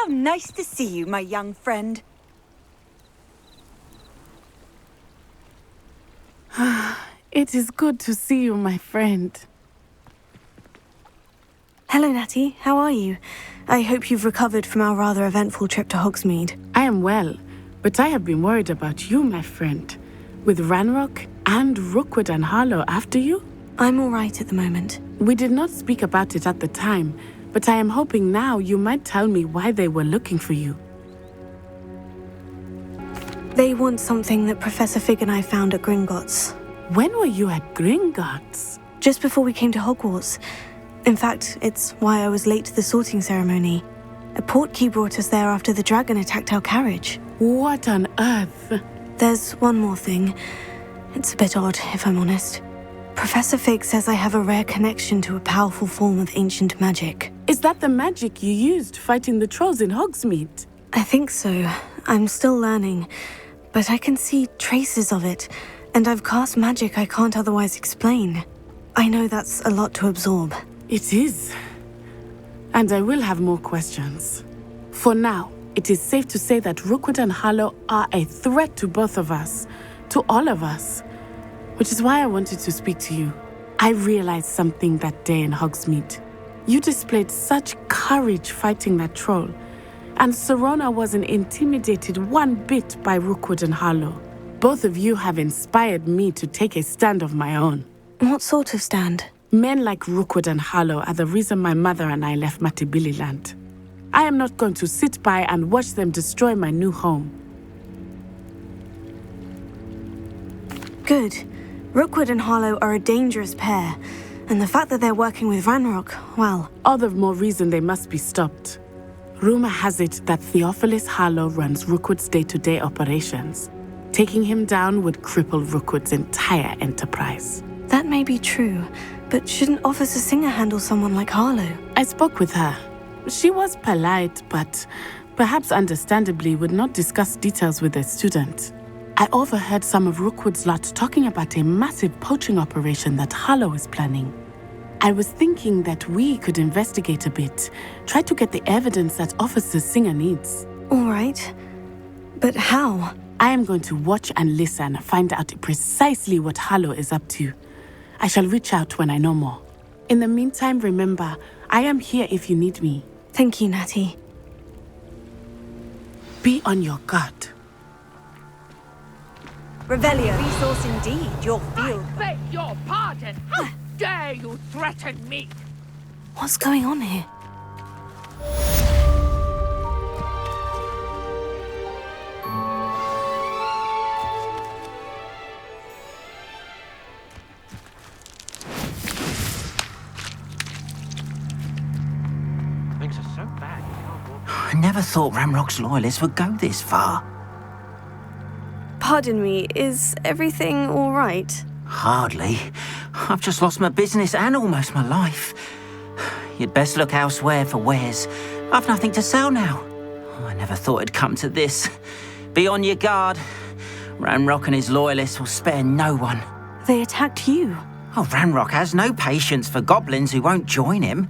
nice to see you, my young friend. It is good to see you, my friend. Hello, Natty. How are you? I hope you've recovered from our rather eventful trip to Hogsmeade. I am well, but I have been worried about you, my friend. With Ranrock and Rookwood and Harlow after you? I'm all right at the moment. We did not speak about it at the time, but I am hoping now you might tell me why they were looking for you. They want something that Professor Fig and I found at Gringotts. When were you at Gringotts? Just before we came to Hogwarts. In fact, it's why I was late to the sorting ceremony. A portkey brought us there after the dragon attacked our carriage. What on earth? There's one more thing. It's a bit odd, if I'm honest. Professor Fig says I have a rare connection to a powerful form of ancient magic. Is that the magic you used fighting the trolls in Hogsmeade? I think so. I'm still learning, but I can see traces of it, and I've cast magic I can't otherwise explain. I know that's a lot to absorb. It is. And I will have more questions. For now, it is safe to say that Rookwood and Harlow are a threat to both of us, to all of us. Which is why I wanted to speak to you. I realized something that day in Hogsmeade. You displayed such courage fighting that troll, and Serona wasn't intimidated one bit by Rookwood and Harlow. Both of you have inspired me to take a stand of my own. What sort of stand? Men like Rookwood and Harlow are the reason my mother and I left Matibili-land. I am not going to sit by and watch them destroy my new home. Good. Rookwood and Harlow are a dangerous pair, and the fact that they're working with Ranrock, well... All the more reason they must be stopped. Rumor has it that Theophilus Harlow runs Rookwood's day-to-day operations. Taking him down would cripple Rookwood's entire enterprise. That may be true, but shouldn't Officer Singer handle someone like Harlow? I spoke with her. She was polite, but perhaps understandably would not discuss details with a student. I overheard some of Rookwood's lot talking about a massive poaching operation that Harlow is planning. I was thinking that we could investigate a bit, try to get the evidence that Officer Singer needs. All right. But how? I am going to watch and listen, find out precisely what Harlow is up to. I shall reach out when I know more. In the meantime, remember, I am here if you need me. Thank you, Natty. Be on your guard. Revelio. Resource indeed, your field. I beg your pardon! How dare you threaten me? What's going on here? Things are so bad. I never thought Ranrock's loyalists would go this far. Pardon me, is everything all right? Hardly. I've just lost my business and almost my life. You'd best look elsewhere for wares. I've nothing to sell now. I never thought it'd come to this. Be on your guard. Ranrock and his loyalists will spare no one. They attacked you. Oh, Ranrock has no patience for goblins who won't join him.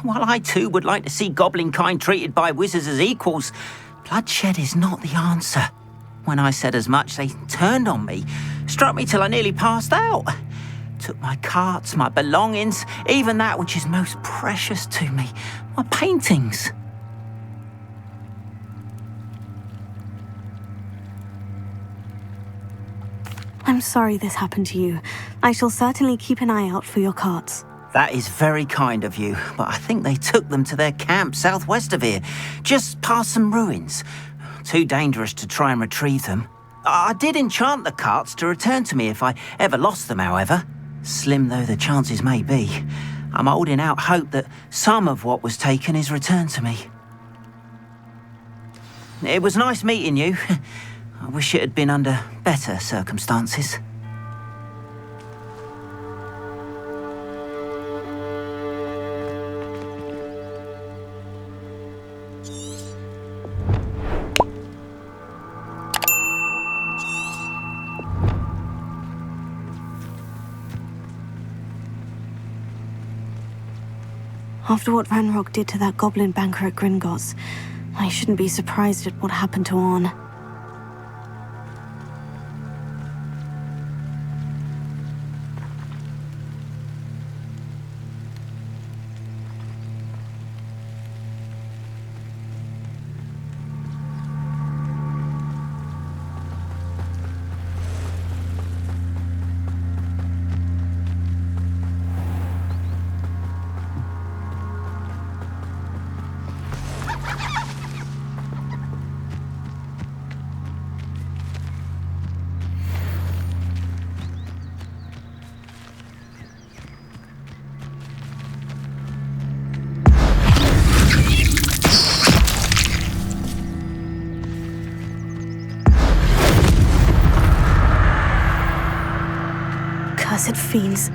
While I too would like to see goblin kind treated by wizards as equals, bloodshed is not the answer. When I said as much, they turned on me, struck me till I nearly passed out. Took my carts, my belongings, even that which is most precious to me, my paintings. I'm sorry this happened to you. I shall certainly keep an eye out for your carts. That is very kind of you, but I think they took them to their camp southwest of here, just past some ruins. Too dangerous to try and retrieve them. I did enchant the carts to return to me if I ever lost them, however. Slim though the chances may be, I'm holding out hope that some of what was taken is returned to me. It was nice meeting you. I wish it had been under better circumstances. After what Ranrock did to that goblin banker at Gringotts, I shouldn't be surprised at what happened to Orn. Cursed fiends.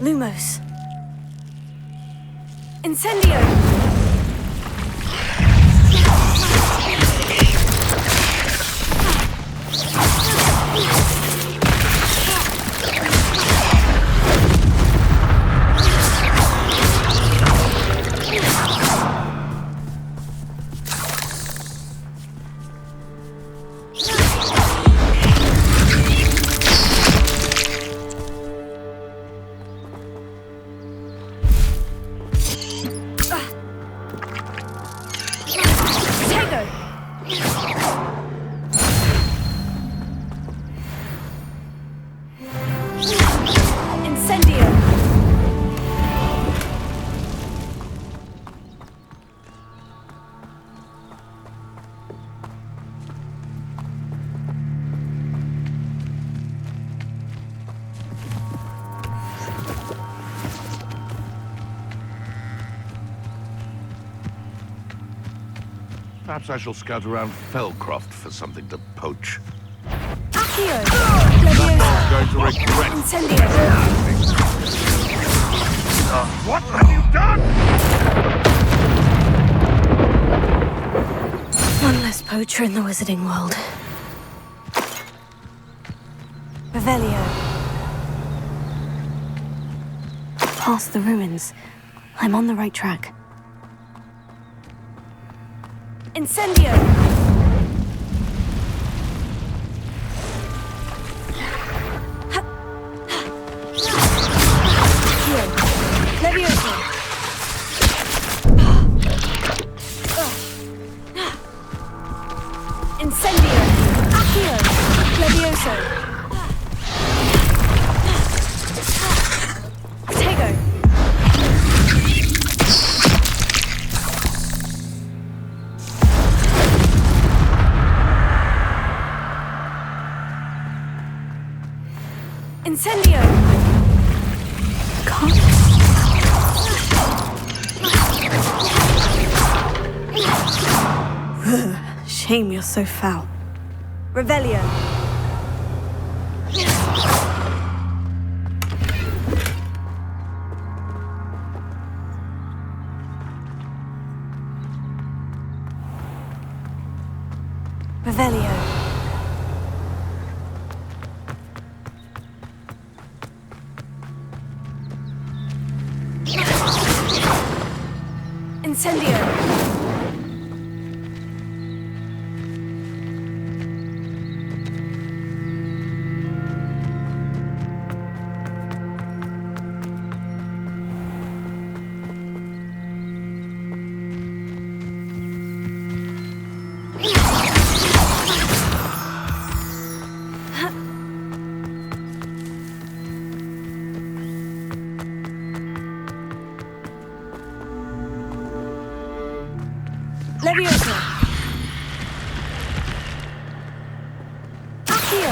Lumos. Incendio! Perhaps I shall scout around Fellcroft for something to poach. Accio! I'm going to regret. Incendio! What have you done? One less poacher in the wizarding world. Revelio. Past the ruins. I'm on the right track. Incendio! Levioso! Incendio! Accio! Levioso! Tego! Incendio! Shame you're so foul. Revelio. Revelio. Incendio! Leviosa. Accio.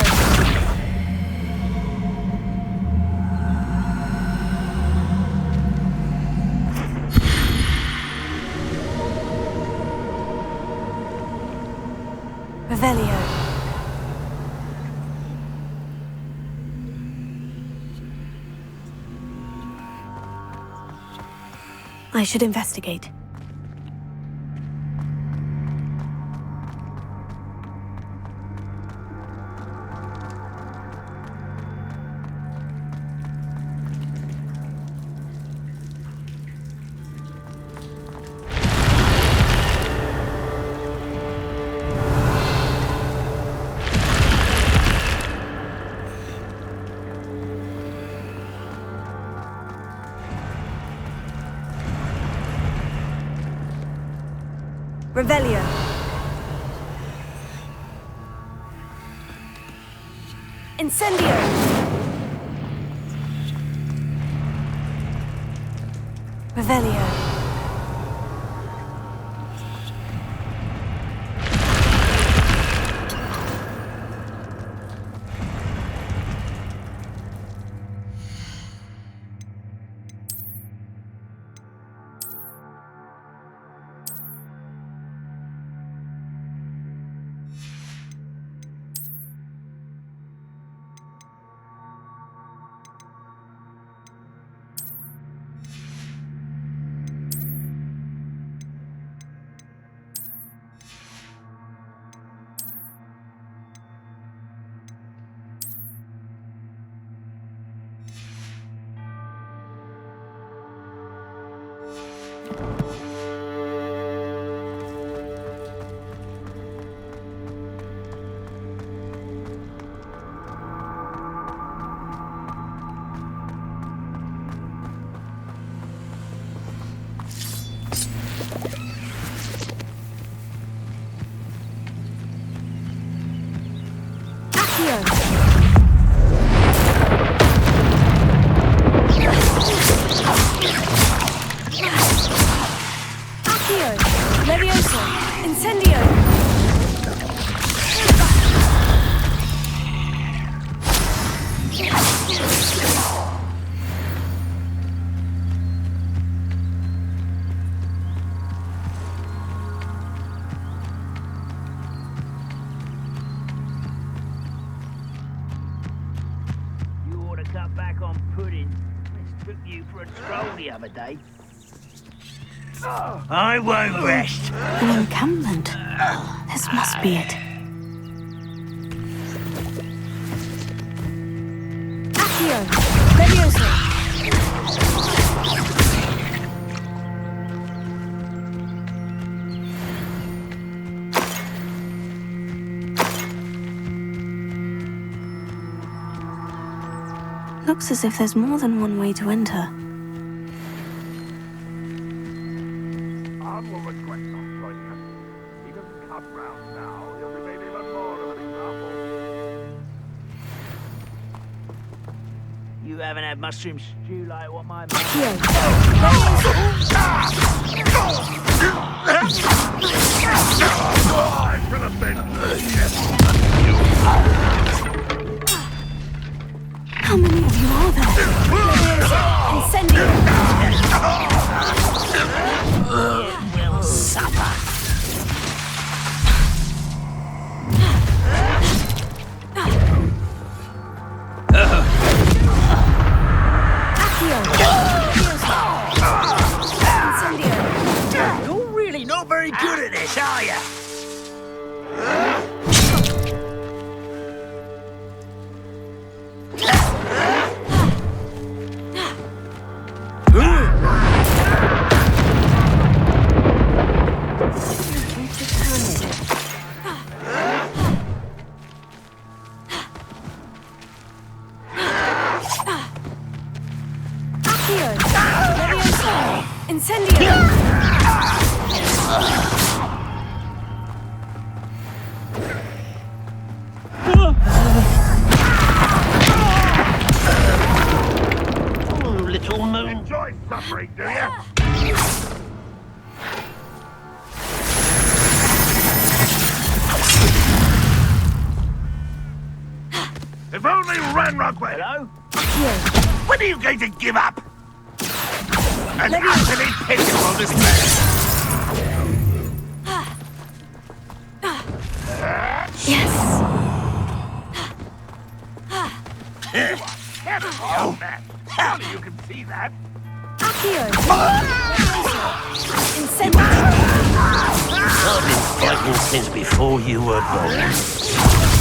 Revelio. I should investigate. Revelio. Incendio. Revelio. Accio. Leviosa. Incendio. You ought to cut back on pudding. Took you for a stroll the other day. I won't rest. An encampment. This must be it. Accio. Leviosa. Looks as if there's more than one way to enter. I will request not joining us. He doesn't come round now. He'll be made even more of an example. You haven't had mushroom stew like what my Accio. I should have been. How many of you are there? Incendio. will suffer. Accio. Incendio. You're really not very good at this, are you? Accio. Leviosa. Incendio. only ran, Rockwell. Hello? Accio. When are you going to give up? An Let me- utterly pitiful display. Yes! Careful, old man. Surely you can see that. Accio. Incendio. I've been fighting since before you were born.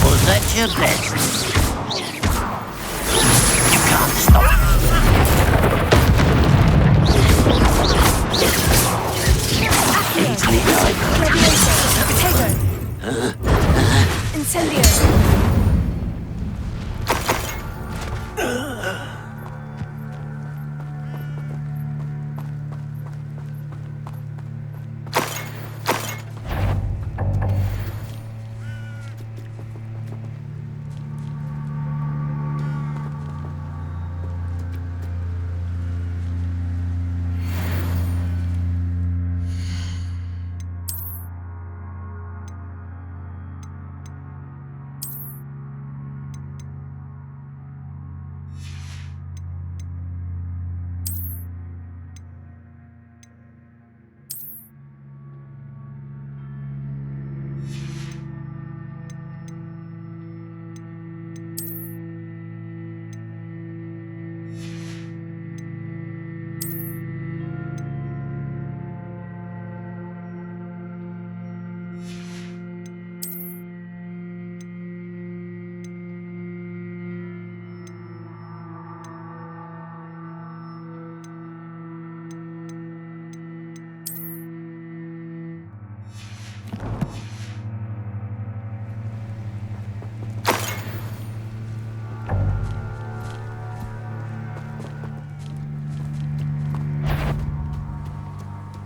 Was that your best? You can't stop. Easily Levioso. Tego. Incendio.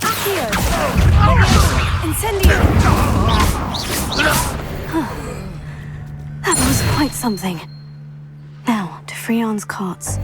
Accio. Levioso. Incendio. That was quite something. Now, to Freon's cots.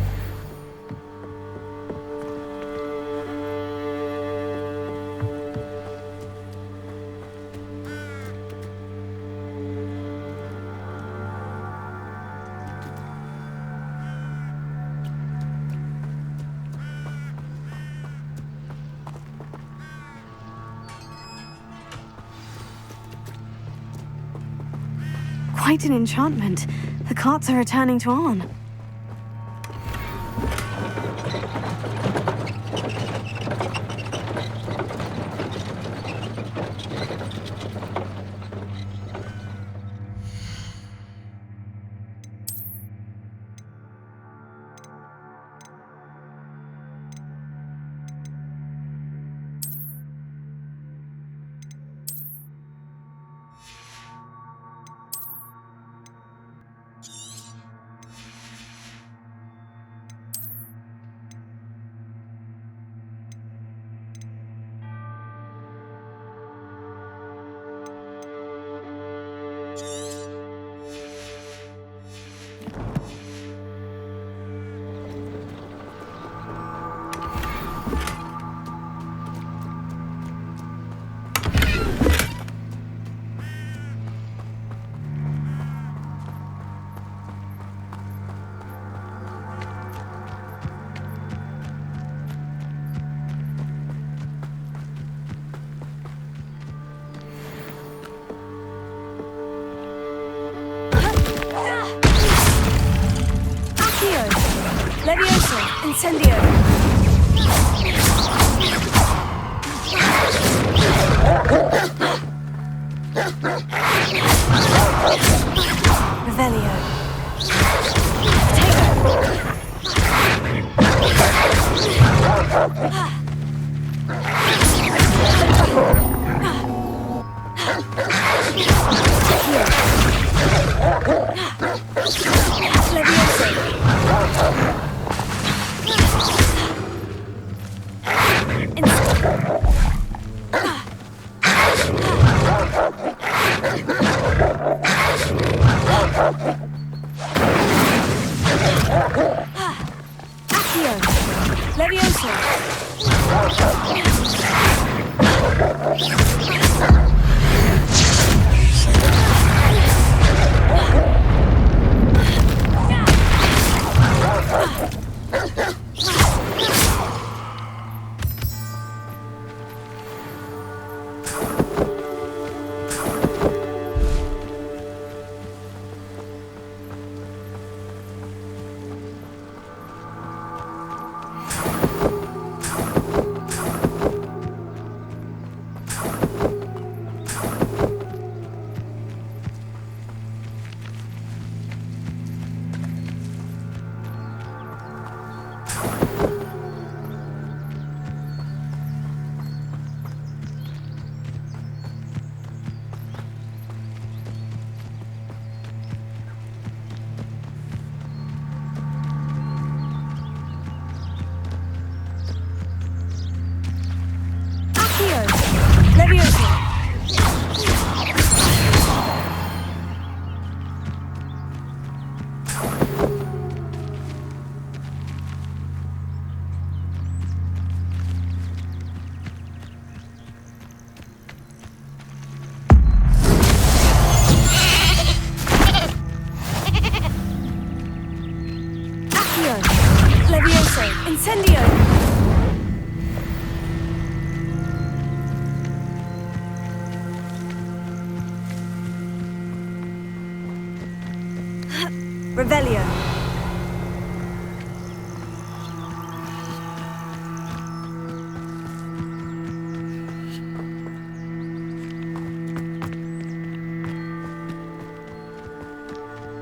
Quite an enchantment. The carts are returning to Arn. Levioso. Incendio. Revelio. Levioso. Revelio.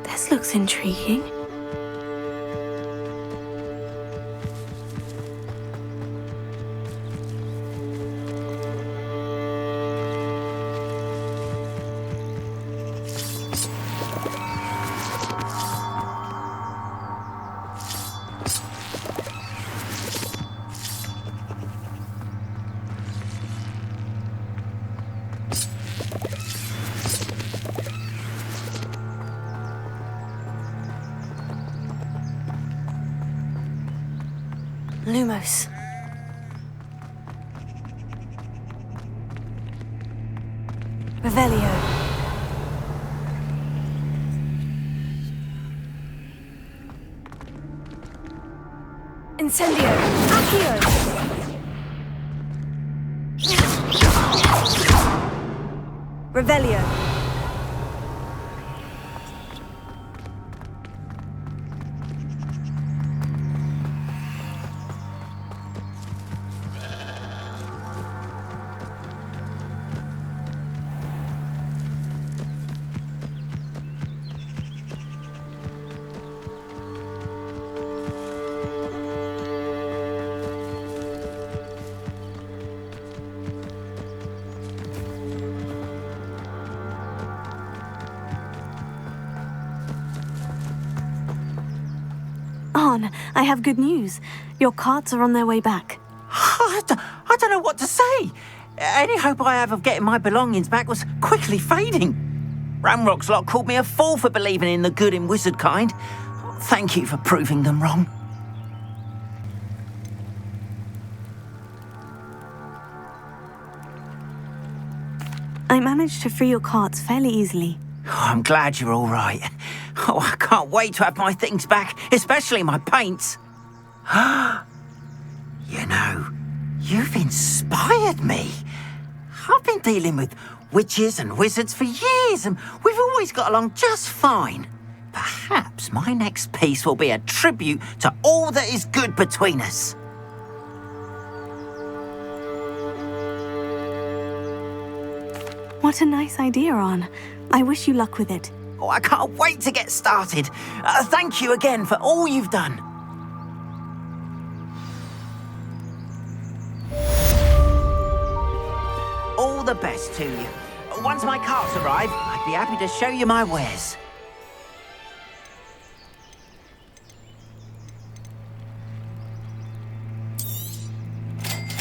This looks intriguing. Lumos. Revelio. Incendio. Accio. Revelio. On, I have good news. Your carts are on their way back. I don't know what to say. Any hope I have of getting my belongings back was quickly fading. Ramrock's lot called me a fool for believing in the good in wizard kind. Thank you for proving them wrong. I managed to free your carts fairly easily. Oh, I'm glad you're all right. Oh, I can't wait to have my things back, especially my paints. You know, you've inspired me. I've been dealing with witches and wizards for years, and we've always got along just fine. Perhaps my next piece will be a tribute to all that is good between us. What a nice idea, On. I wish you luck with it. Oh, I can't wait to get started. Thank you again for all you've done. All the best to you. Once my carts arrive, I'd be happy to show you my wares.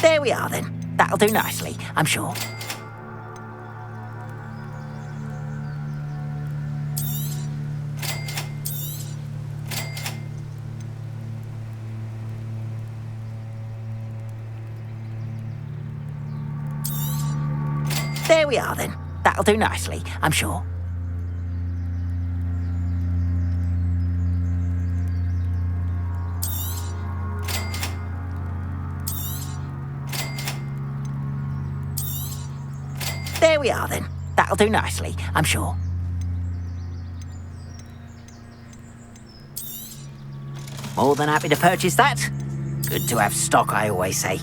There we are then. That'll do nicely, I'm sure. There we are then. That'll do nicely, I'm sure. There we are then. That'll do nicely, I'm sure. More than happy to purchase that. Good to have stock, I always say.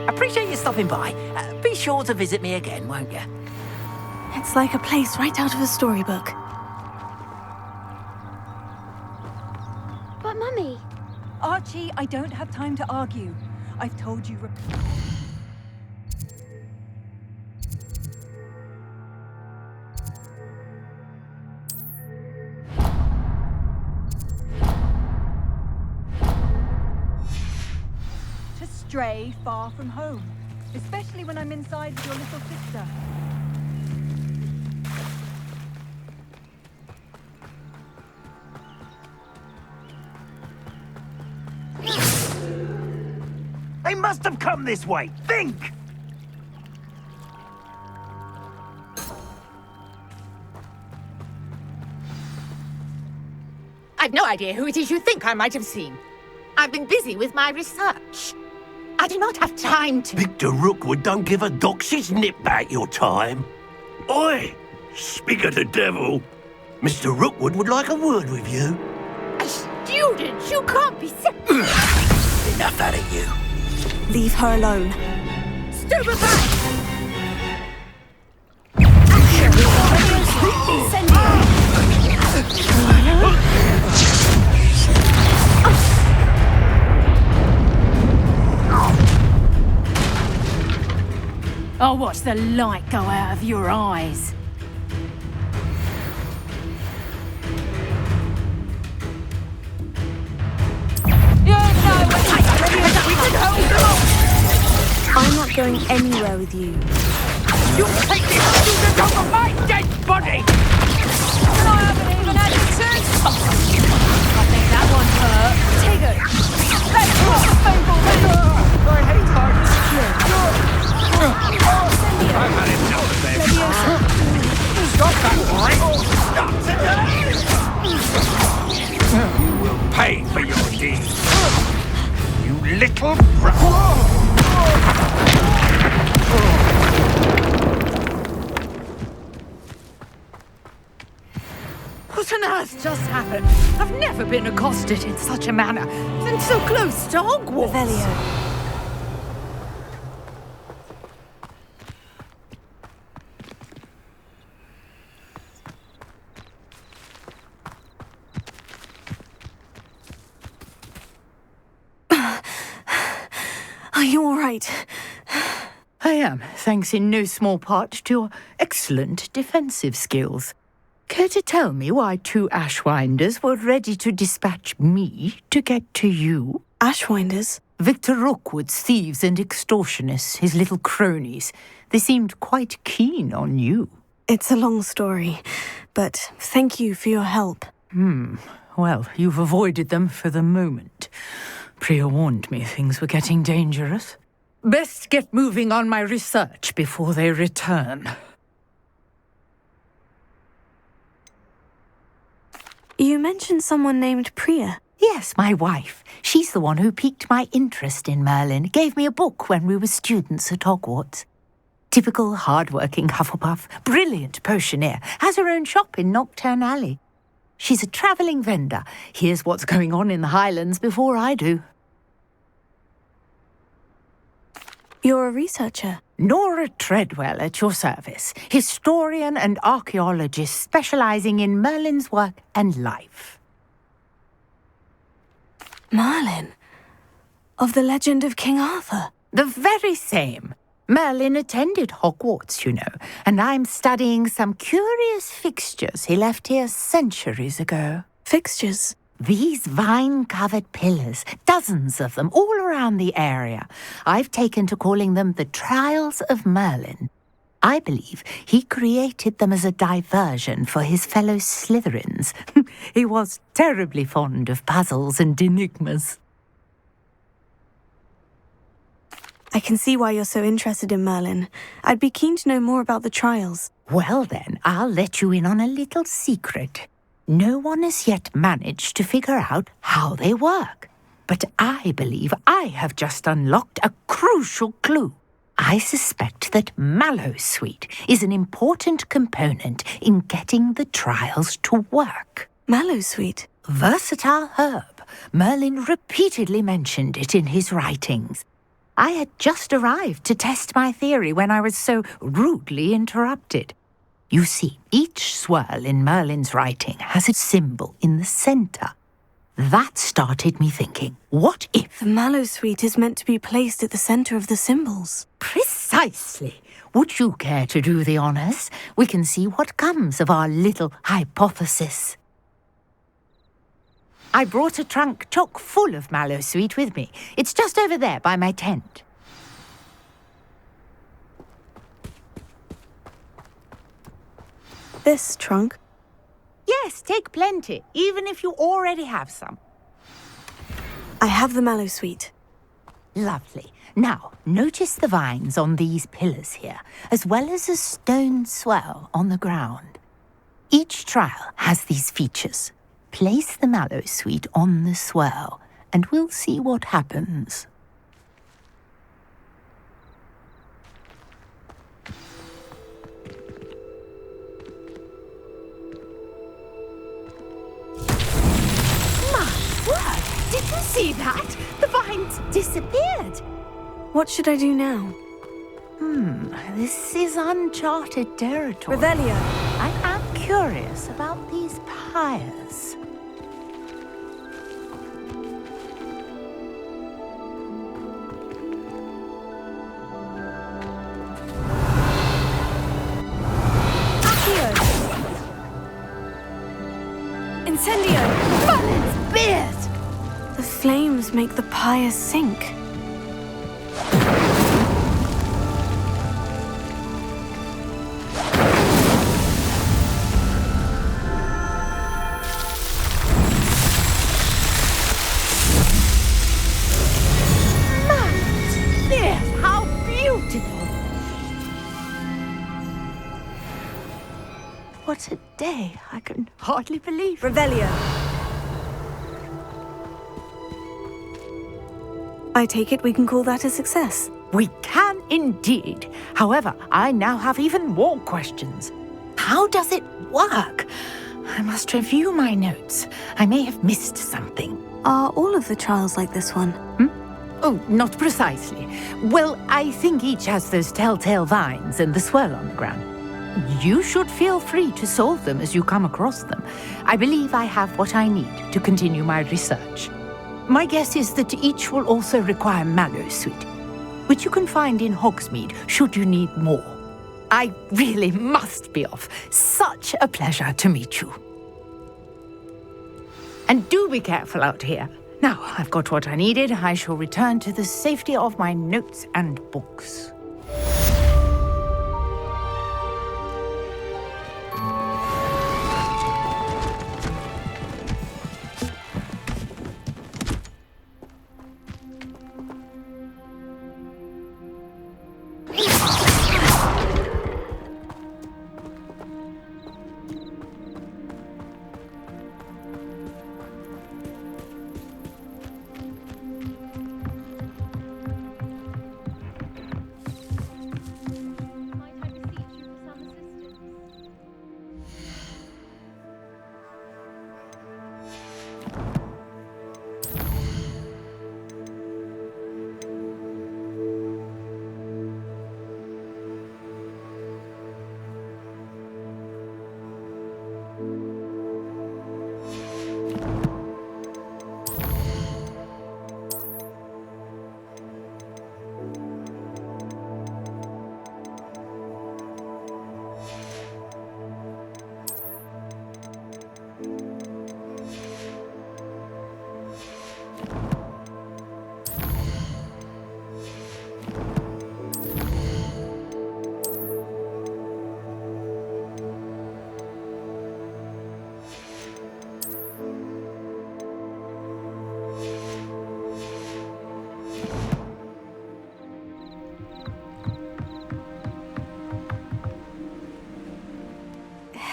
Appreciate you stopping by. Be sure to visit me again, won't you? It's like a place right out of a storybook. But Mummy, Archie, I don't have time to argue. I've told you. To stray far from home, especially when I'm inside with your little sister. They must have come this way. Think! I've no idea who it is you think I might have seen. I've been busy with my research. I do not have time to... Victor Rookwood don't give a doxy's nip back your time. Oi! Speak of the devil. Mr. Rookwood would like a word with you. A student? You can't be sick. Enough out of you. Leave her alone. Stupefy! I'll watch the light go out of your eyes. I'm not going anywhere with you. You take this student over my dead body! I haven't even had a chance. I think that one hurt. Tigger! Let's go, Fable! I hate hard. I've had enough of this. Stop that, right? Not today! You will pay for your deeds. You little What on earth just happened? I've never been accosted in such a manner, and so close to Hogwarts. Revelio. Are you all right? I am, thanks in no small part to your excellent defensive skills. Care to tell me why two Ashwinders were ready to dispatch me to get to you? Ashwinders? Victor Rookwood's thieves and extortionists, his little cronies. They seemed quite keen on you. It's a long story, but thank you for your help. Well, you've avoided them for the moment. Priya warned me things were getting dangerous. Best get moving on my research before they return. You mentioned someone named Priya. Yes, my wife. She's the one who piqued my interest in Merlin. Gave me a book when we were students at Hogwarts. Typical hard-working Hufflepuff, brilliant potioneer, has her own shop in Nocturne Alley. She's a travelling vendor. Hears what's going on in the Highlands before I do. You're a researcher. Nora Treadwell at your service, historian and archaeologist specialising in Merlin's work and life. Merlin? Of the legend of King Arthur? The very same. Merlin attended Hogwarts, you know, and I'm studying some curious fixtures he left here centuries ago. Fixtures? These vine-covered pillars, dozens of them, all around the area. I've taken to calling them the Trials of Merlin. I believe he created them as a diversion for his fellow Slytherins. He was terribly fond of puzzles and enigmas. I can see why you're so interested in Merlin. I'd be keen to know more about the trials. Well then, I'll let you in on a little secret. No one has yet managed to figure out how they work. But I believe I have just unlocked a crucial clue. I suspect that Mallowsweet is an important component in getting the trials to work. Mallowsweet? Versatile herb. Merlin repeatedly mentioned it in his writings. I had just arrived to test my theory when I was so rudely interrupted. You see, each swirl in Merlin's writing has a symbol in the centre. That started me thinking, what if... The Mallowsweet is meant to be placed at the centre of the symbols. Precisely. Would you care to do the honours? We can see what comes of our little hypothesis. I brought a trunk chock full of mallow sweet with me. It's just over there by my tent. This trunk? Yes, take plenty, even if you already have some. I have the mallow sweet. Lovely. Now, notice the vines on these pillars here, as well as a stone swell on the ground. Each trial has these features. Place the mallow sweet on the swell, and we'll see what happens. My word! Did you see that? The vines disappeared. What should I do now? This is uncharted territory. Revelio. I am curious about these pyres. Incendio! Balance beard! The flames make the pyre sink. How beautiful! What a day! I can hardly believe it. Revelio. I take it we can call that a success. We can indeed. However, I now have even more questions. How does it work? I must review my notes. I may have missed something. Are all of the trials like this one? Oh, not precisely. Well, I think each has those telltale vines and the swirl on the ground. You should feel free to solve them as you come across them. I believe I have what I need to continue my research. My guess is that each will also require mallow sweet, which you can find in Hogsmeade should you need more. I really must be off. Such a pleasure to meet you. And do be careful out here. Now, I've got what I needed. I shall return to the safety of my notes and books.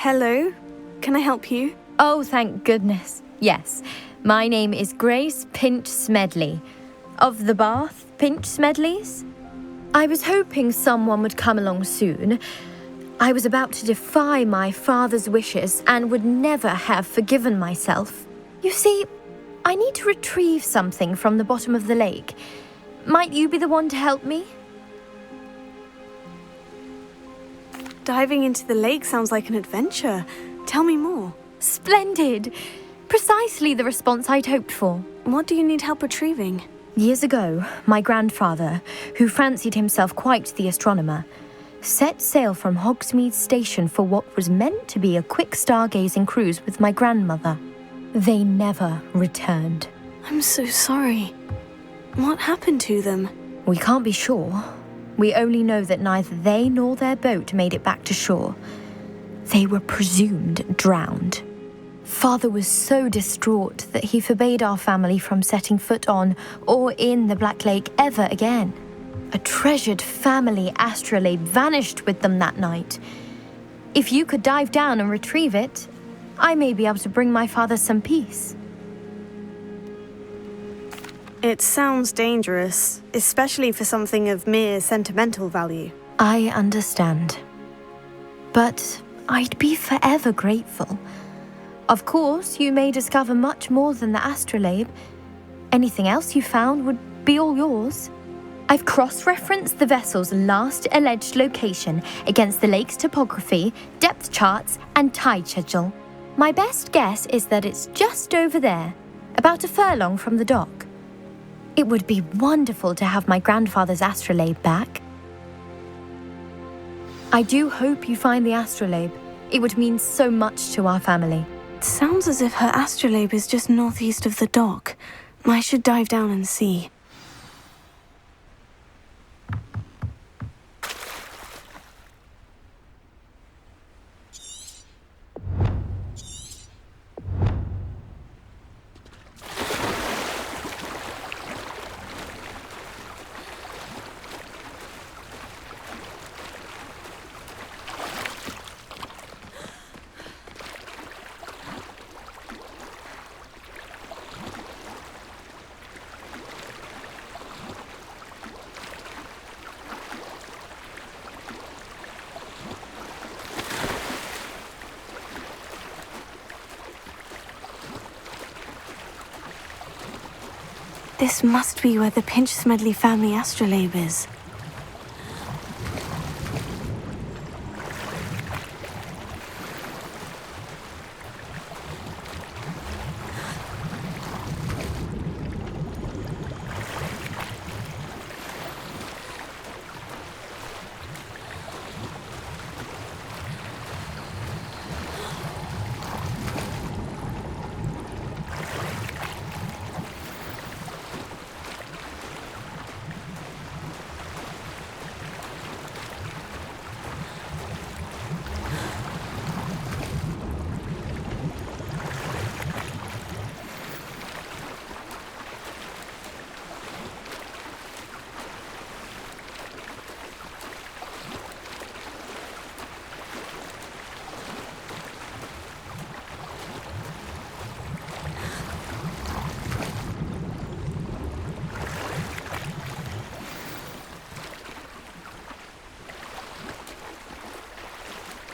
Hello, can I help you? Oh, thank goodness. Yes, my name is Grace Pinch Smedley, of the Bath Pinch Smedleys. I was hoping someone would come along soon. I was about to defy my father's wishes and would never have forgiven myself. You see, I need to retrieve something from the bottom of the lake. Might you be the one to help me? Diving into the lake sounds like an adventure. Tell me more. Splendid! Precisely the response I'd hoped for. What do you need help retrieving? Years ago, my grandfather, who fancied himself quite the astronomer, set sail from Hogsmeade Station for what was meant to be a quick stargazing cruise with my grandmother. They never returned. I'm so sorry. What happened to them? We can't be sure. We only know that neither they nor their boat made it back to shore. They were presumed drowned. Father was so distraught that he forbade our family from setting foot on or in the Black Lake ever again. A treasured family astrolabe vanished with them that night. If you could dive down and retrieve it, I may be able to bring my father some peace. It sounds dangerous, especially for something of mere sentimental value. I understand. But I'd be forever grateful. Of course, you may discover much more than the astrolabe. Anything else you found would be all yours. I've cross-referenced the vessel's last alleged location against the lake's topography, depth charts, and tide schedule. My best guess is that it's just over there, about a furlong from the dock. It would be wonderful to have my grandfather's astrolabe back. I do hope you find the astrolabe. It would mean so much to our family. It sounds as if her astrolabe is just northeast of the dock. I should dive down and see. This must be where the Pinch Smedley family astrolabe is.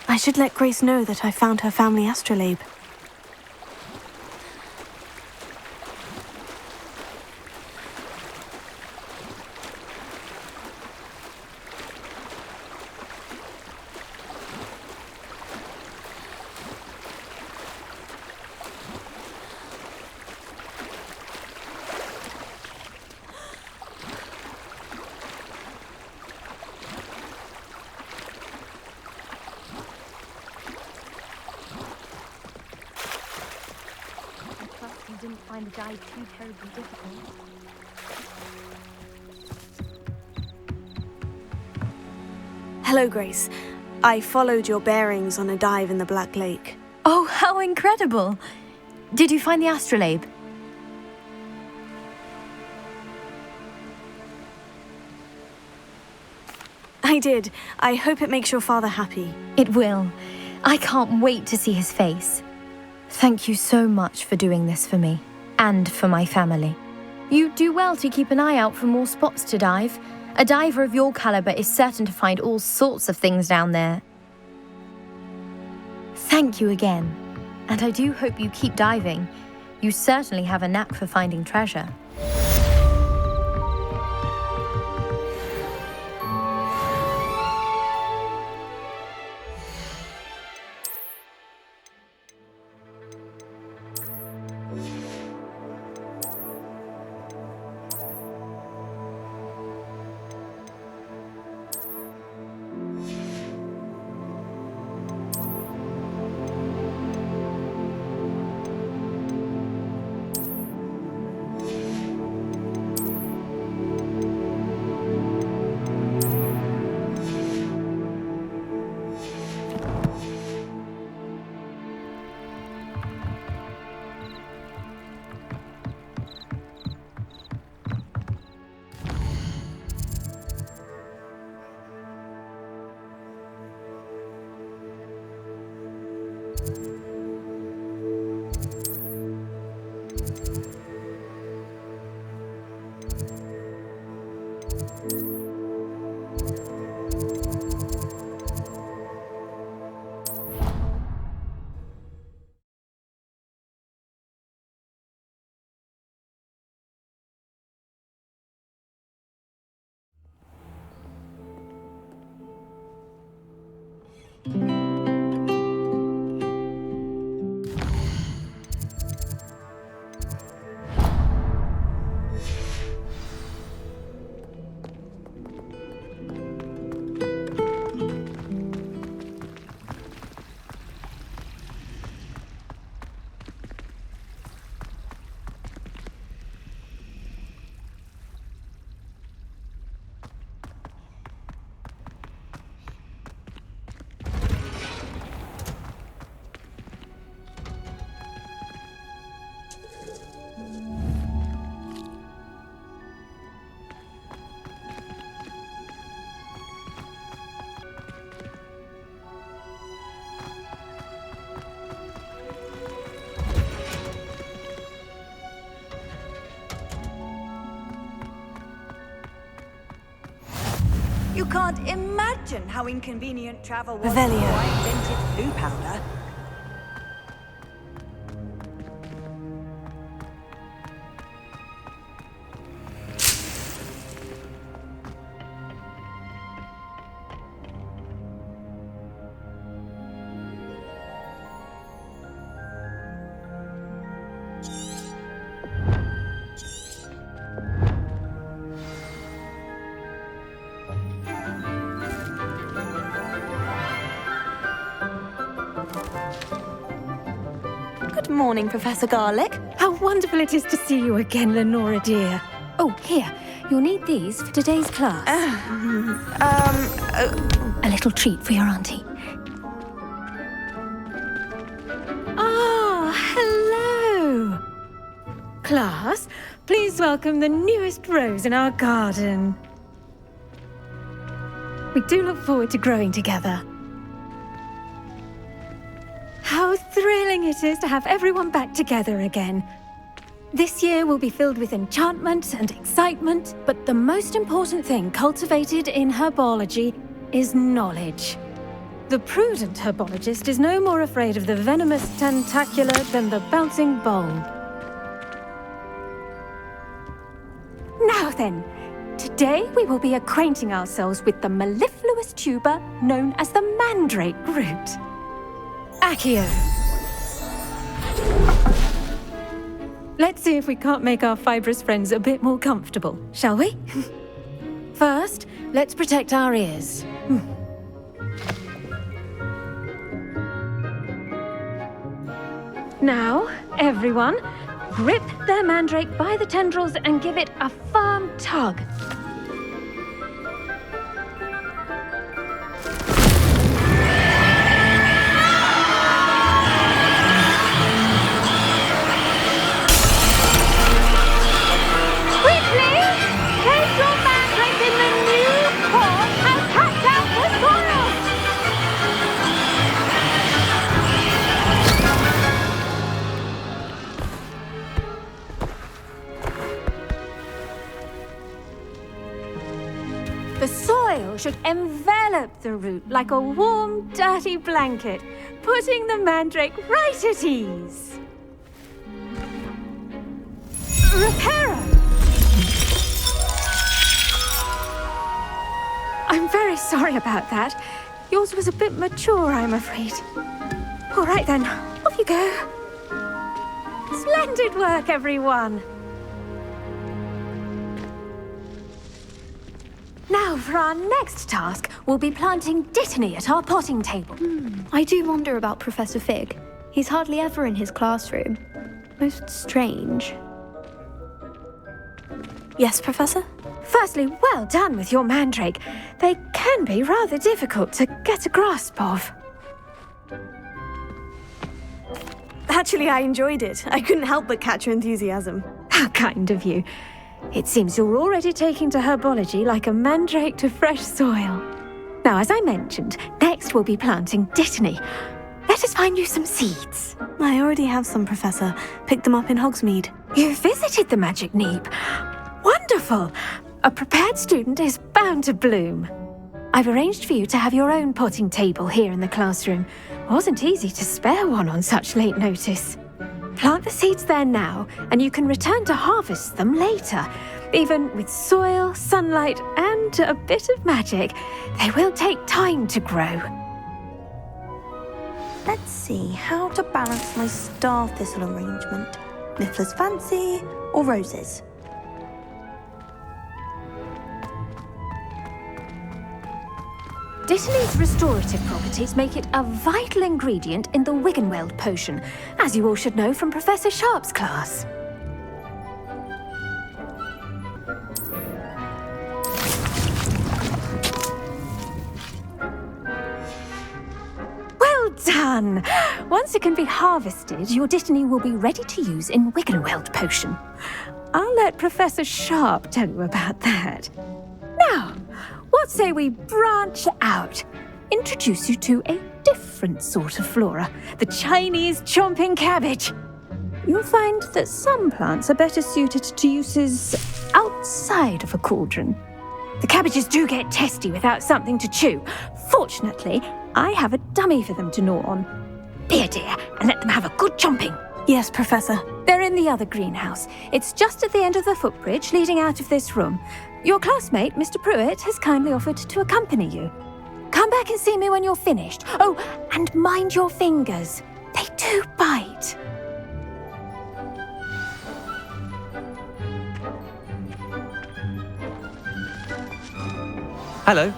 I should let Grace know that I found her family astrolabe. Didn't find the dive too terribly difficult. Hello, Grace. I followed your bearings on a dive in the Black Lake. Oh, how incredible! Did you find the astrolabe? I did. I hope it makes your father happy. It will. I can't wait to see his face. Thank you so much for doing this for me, and for my family. You do well to keep an eye out for more spots to dive. A diver of your caliber is certain to find all sorts of things down there. Thank you again, and I do hope you keep diving. You certainly have a knack for finding treasure. You can't imagine how inconvenient travel was Revelio. before I invented blue powder. Good morning, Professor Garlic. How wonderful it is to see you again, Lenora dear. Oh, here. You'll need these for today's class. A little treat for your auntie. Ah, hello. Class, please welcome the newest rose in our garden. We do look forward to growing together. How thrilling it is to have everyone back together again. This year will be filled with enchantment and excitement, but the most important thing cultivated in herbology is knowledge. The prudent herbologist is no more afraid of the venomous tentacular than the bouncing bulb. Now then, today we will be acquainting ourselves with the mellifluous tuber known as the mandrake root. Accio. Let's see if we can't make our fibrous friends a bit more comfortable, shall we? First, let's protect our ears. Now, everyone, grip their mandrake by the tendrils and give it a firm tug. The soil should envelop the root like a warm, dirty blanket, putting the mandrake right at ease. Reparo! I'm very sorry about that. Yours was a bit mature, I'm afraid. All right then, off you go. Splendid work, everyone. Now, for our next task, we'll be planting Dittany at our potting table. I do wonder about Professor Fig. He's hardly ever in his classroom. Most strange. Yes, Professor? Firstly, well done with your mandrake. They can be rather difficult to get a grasp of. Actually, I enjoyed it. I couldn't help but catch your enthusiasm. How kind of you. It seems you're already taking to herbology like a mandrake to fresh soil. Now, as I mentioned, next we'll be planting Dittany. Let us find you some seeds. I already have some, Professor. Picked them up in Hogsmeade. You visited the Magic Neep. Wonderful! A prepared student is bound to bloom. I've arranged for you to have your own potting table here in the classroom. Wasn't easy to spare one on such late notice. Plant the seeds there now, and you can return to harvest them later. Even with soil, sunlight, and a bit of magic, they will take time to grow. Let's see how to balance my star thistle arrangement. Niffler's fancy or roses? Dittany's restorative properties make it a vital ingredient in the Wiggenweld potion, as you all should know from Professor Sharp's class. Well done! Once it can be harvested, your Dittany will be ready to use in Wiggenweld potion. I'll let Professor Sharp tell you about that. Now, what say we branch out? Introduce you to a different sort of flora, the Chinese chomping cabbage. You'll find that some plants are better suited to uses outside of a cauldron. The cabbages do get testy without something to chew. Fortunately, I have a dummy for them to gnaw on. Be a dear and let them have a good chomping. Yes, Professor. They're in the other greenhouse. It's just at the end of the footbridge leading out of this room. Your classmate, Mr. Pruitt, has kindly offered to accompany you. Come back and see me when you're finished. Oh, and mind your fingers. They do bite. Hello.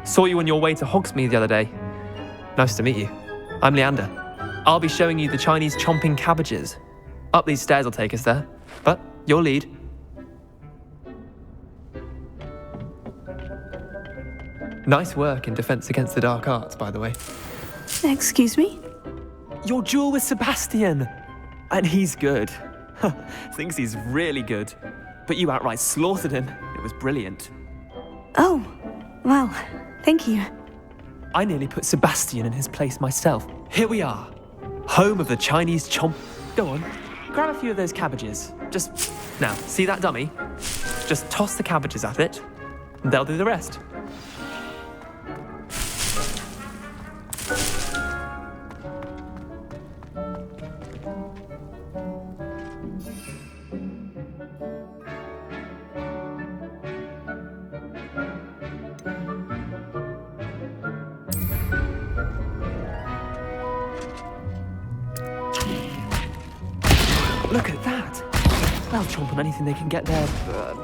Saw you on your way to Hogsmeade the other day. Nice to meet you. I'm Leander. I'll be showing you the Chinese chomping cabbages. Up these stairs will take us there. But your lead. Nice work in Defense Against the Dark Arts, by the way. Excuse me? Your duel with Sebastian! And he's good. Thinks he's really good. But you outright slaughtered him. It was brilliant. Oh, well, thank you. I nearly put Sebastian in his place myself. Here we are. Home of the Chinese chomp... Go on, grab a few of those cabbages. Just... Now, see that dummy? Just toss the cabbages at it, and they'll do the rest. Look at that! They'll chomp on anything they can get their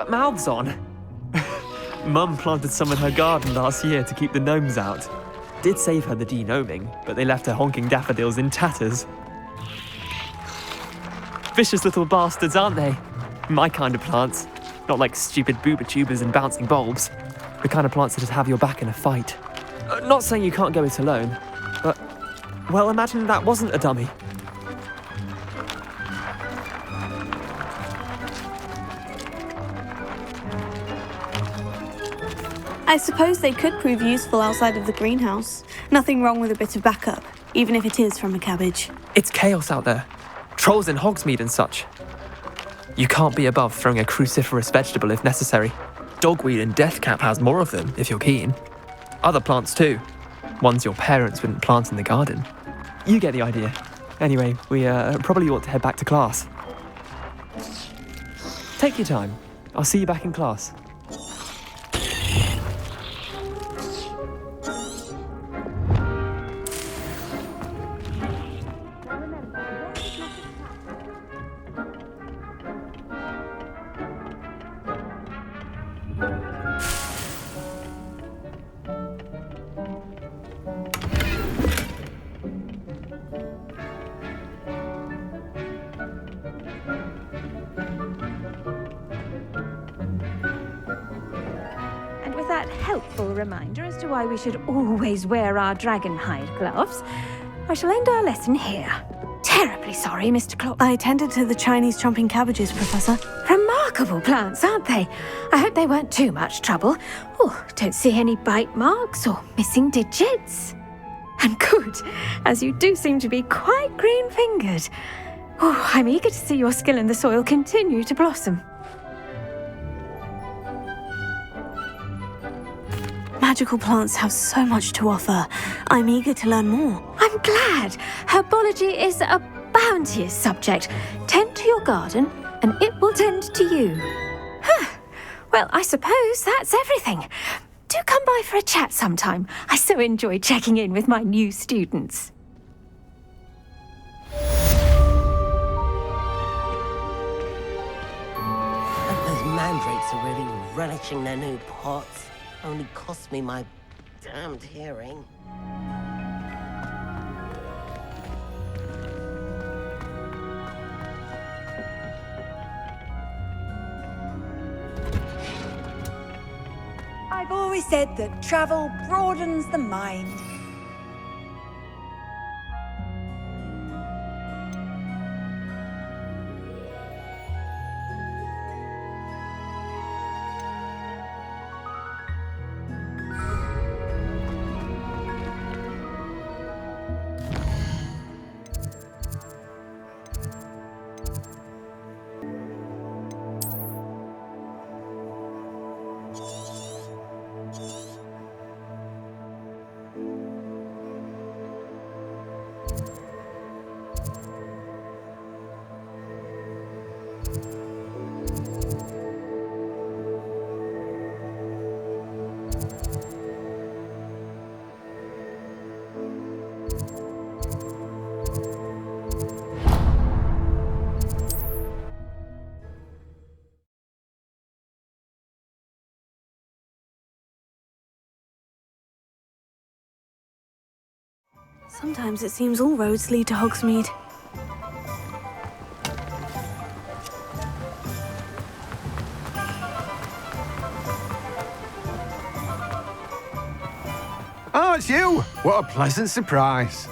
mouths on. Mum planted some in her garden last year to keep the gnomes out. Did save her the de-gnoming, but they left her honking daffodils in tatters. Vicious little bastards, aren't they? My kind of plants. Not like stupid booba tubers and bouncing bulbs. The kind of plants that just have your back in a fight. Not saying you can't go it alone, but... Well, imagine that wasn't a dummy. I suppose they could prove useful outside of the greenhouse. Nothing wrong with a bit of backup, even if it is from a cabbage. It's chaos out there. Trolls in Hogsmeade and such. You can't be above throwing a cruciferous vegetable if necessary. Dogweed and deathcap has more of them, if you're keen. Other plants too. Ones your parents wouldn't plant in the garden. You get the idea. Anyway, we probably ought to head back to class. Take your time. I'll see you back in class. Helpful reminder as to why we should always wear our dragon hide gloves, I shall end our lesson here. Terribly sorry, Mr. Clock. I tended to the Chinese chomping cabbages, Professor. Remarkable plants, aren't they? I hope they weren't too much trouble. Oh, don't see any bite marks or missing digits. And good, as you do seem to be quite green-fingered. Oh, I'm eager to see your skill in the soil continue to blossom. Magical plants have so much to offer. I'm eager to learn more. I'm glad. Herbology is a bounteous subject. Tend to your garden, and it will tend to you. Well, I suppose that's everything. Do come by for a chat sometime. I so enjoy checking in with my new students. relishing their new pots. Only cost me my damned hearing. I've always said that travel broadens the mind. Sometimes it seems all roads lead to Hogsmeade. Oh, it's you! What a pleasant surprise.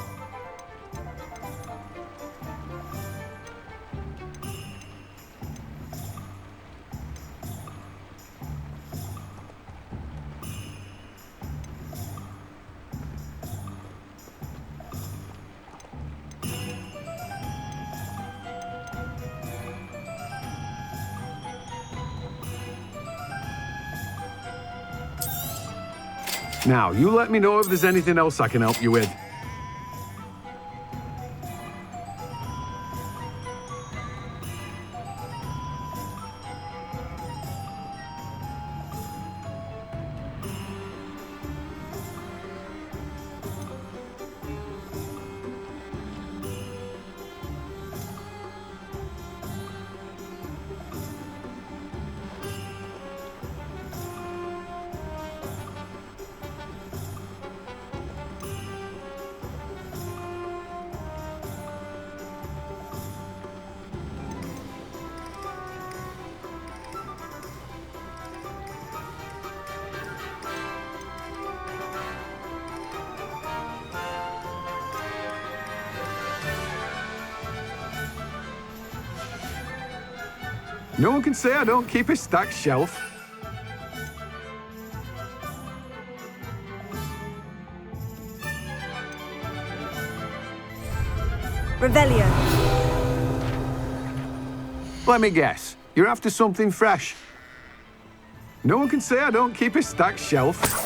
Now, you let me know if there's anything else I can help you with. No one can say I don't keep a stacked shelf. Revelio. Let me guess. You're after something fresh. No one can say I don't keep a stacked shelf.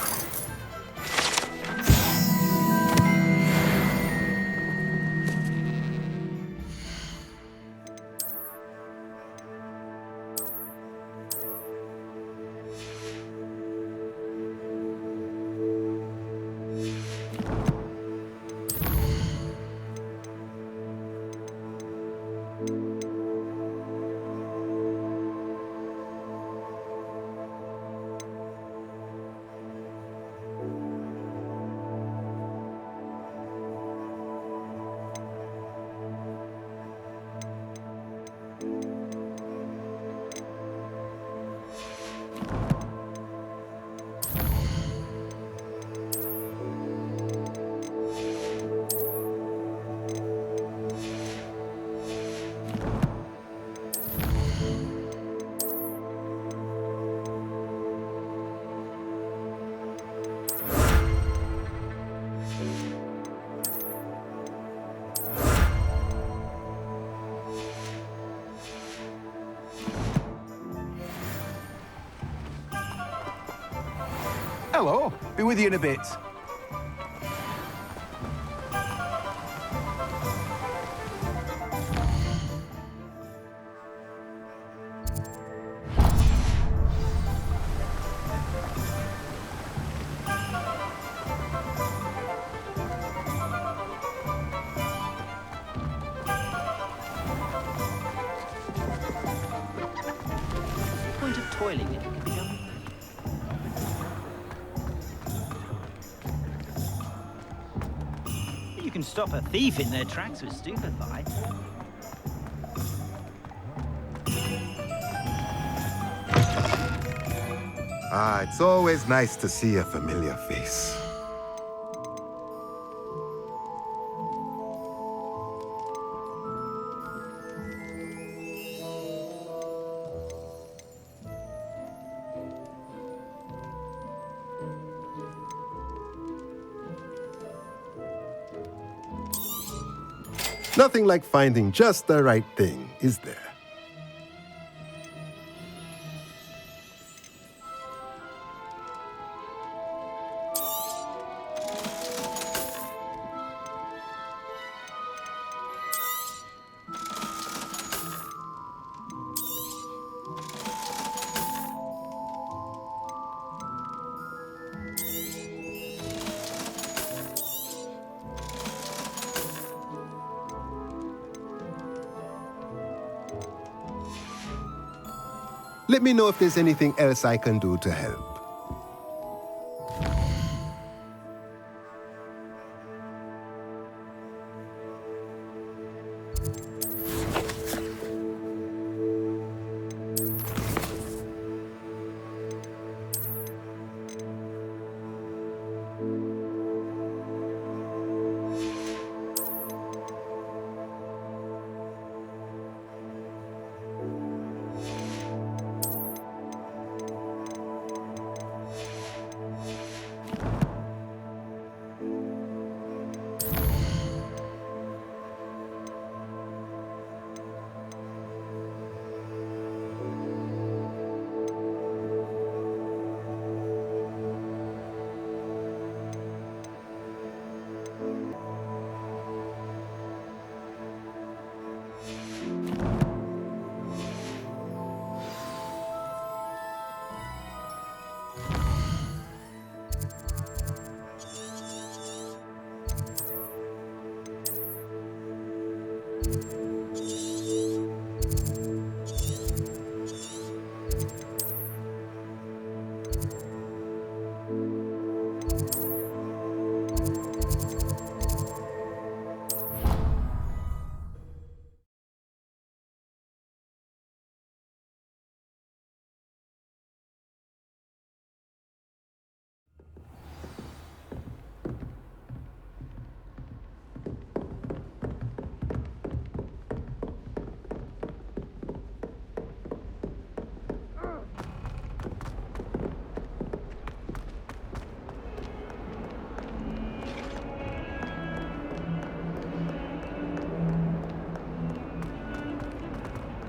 Hello. Be with you in a bit. Point of toiling it can be done. stop a thief in their tracks with stupefy. Ah, it's always nice to see a familiar face. Nothing like finding just the right thing, is there? Let me know if there's anything else I can do to help.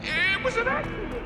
It was an accident!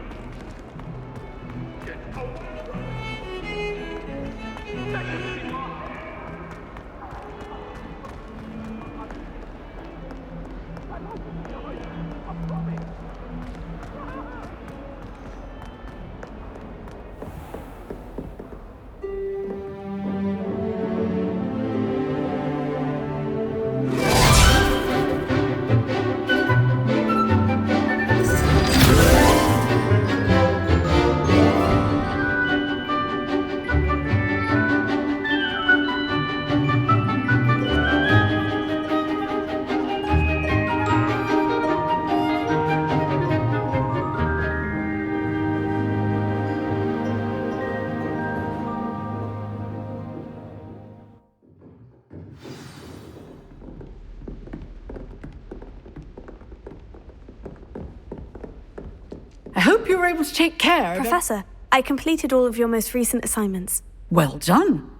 I hope you were able to take care of it. Professor, I completed all of your most recent assignments. Well done.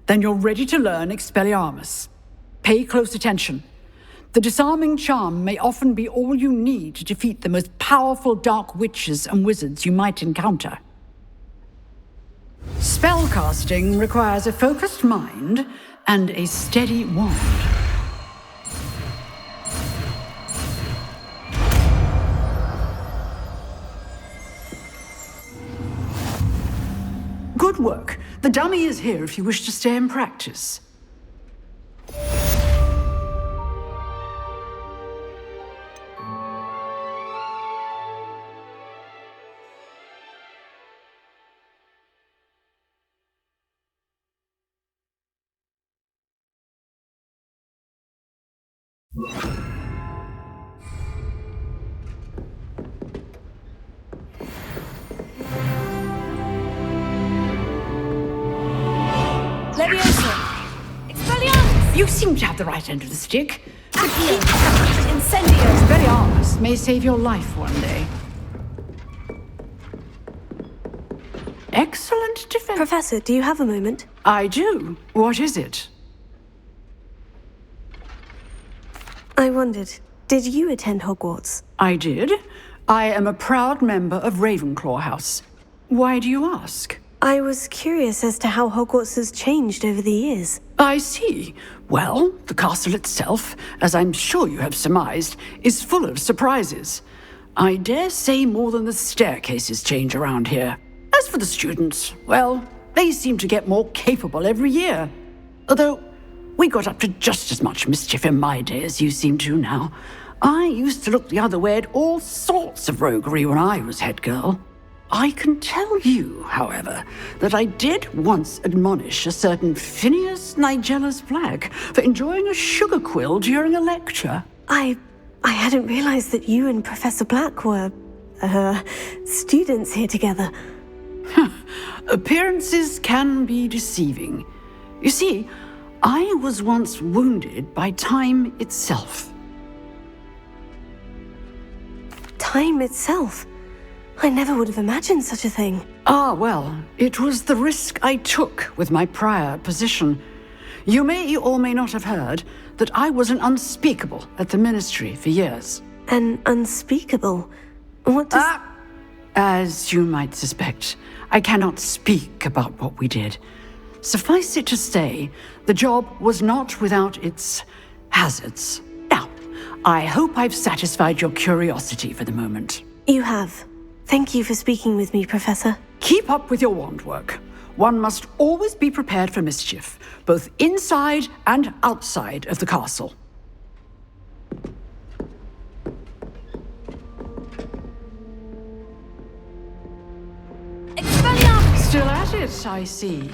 Then you're ready to learn Expelliarmus. Pay close attention. The disarming charm may often be all you need to defeat the most powerful dark witches and wizards you might encounter. Spellcasting requires a focused mind and a steady wand. Good work. The dummy is here if you wish to stay and practice. Leviosa! Expelliarmus! You seem to have the right end of the stick. Incendio! Expelliarmus may save your life one day. Excellent defense. Professor, do you have a moment? I do. What is it? I wondered, did you attend Hogwarts? I did. I am a proud member of Ravenclaw House. Why do you ask? I was curious as to how Hogwarts has changed over the years. I see. Well, the castle itself, as I'm sure you have surmised, is full of surprises. I dare say more than the staircases change around here. As for the students, well, they seem to get more capable every year. Although, we got up to just as much mischief in my day as you seem to now. I used to look the other way at all sorts of roguery when I was head girl. I can tell you, however, that I did once admonish a certain Phineas Nigellus Black for enjoying a sugar quill during a lecture. I hadn't realized that you and Professor Black were, students here together. Appearances can be deceiving. You see, I was once wounded by time itself. Time itself? I never would have imagined such a thing. Ah, well, it was the risk I took with my prior position. You may or may not have heard that I was an unspeakable at the Ministry for years. An unspeakable? What does... As you might suspect, I cannot speak about what we did. Suffice it to say, the job was not without its hazards. Now, I hope I've satisfied your curiosity for the moment. You have. Thank you for speaking with me, Professor. Keep up with your wand work. One must always be prepared for mischief, both inside and outside of the castle. Expelliarmus! Still at it, I see.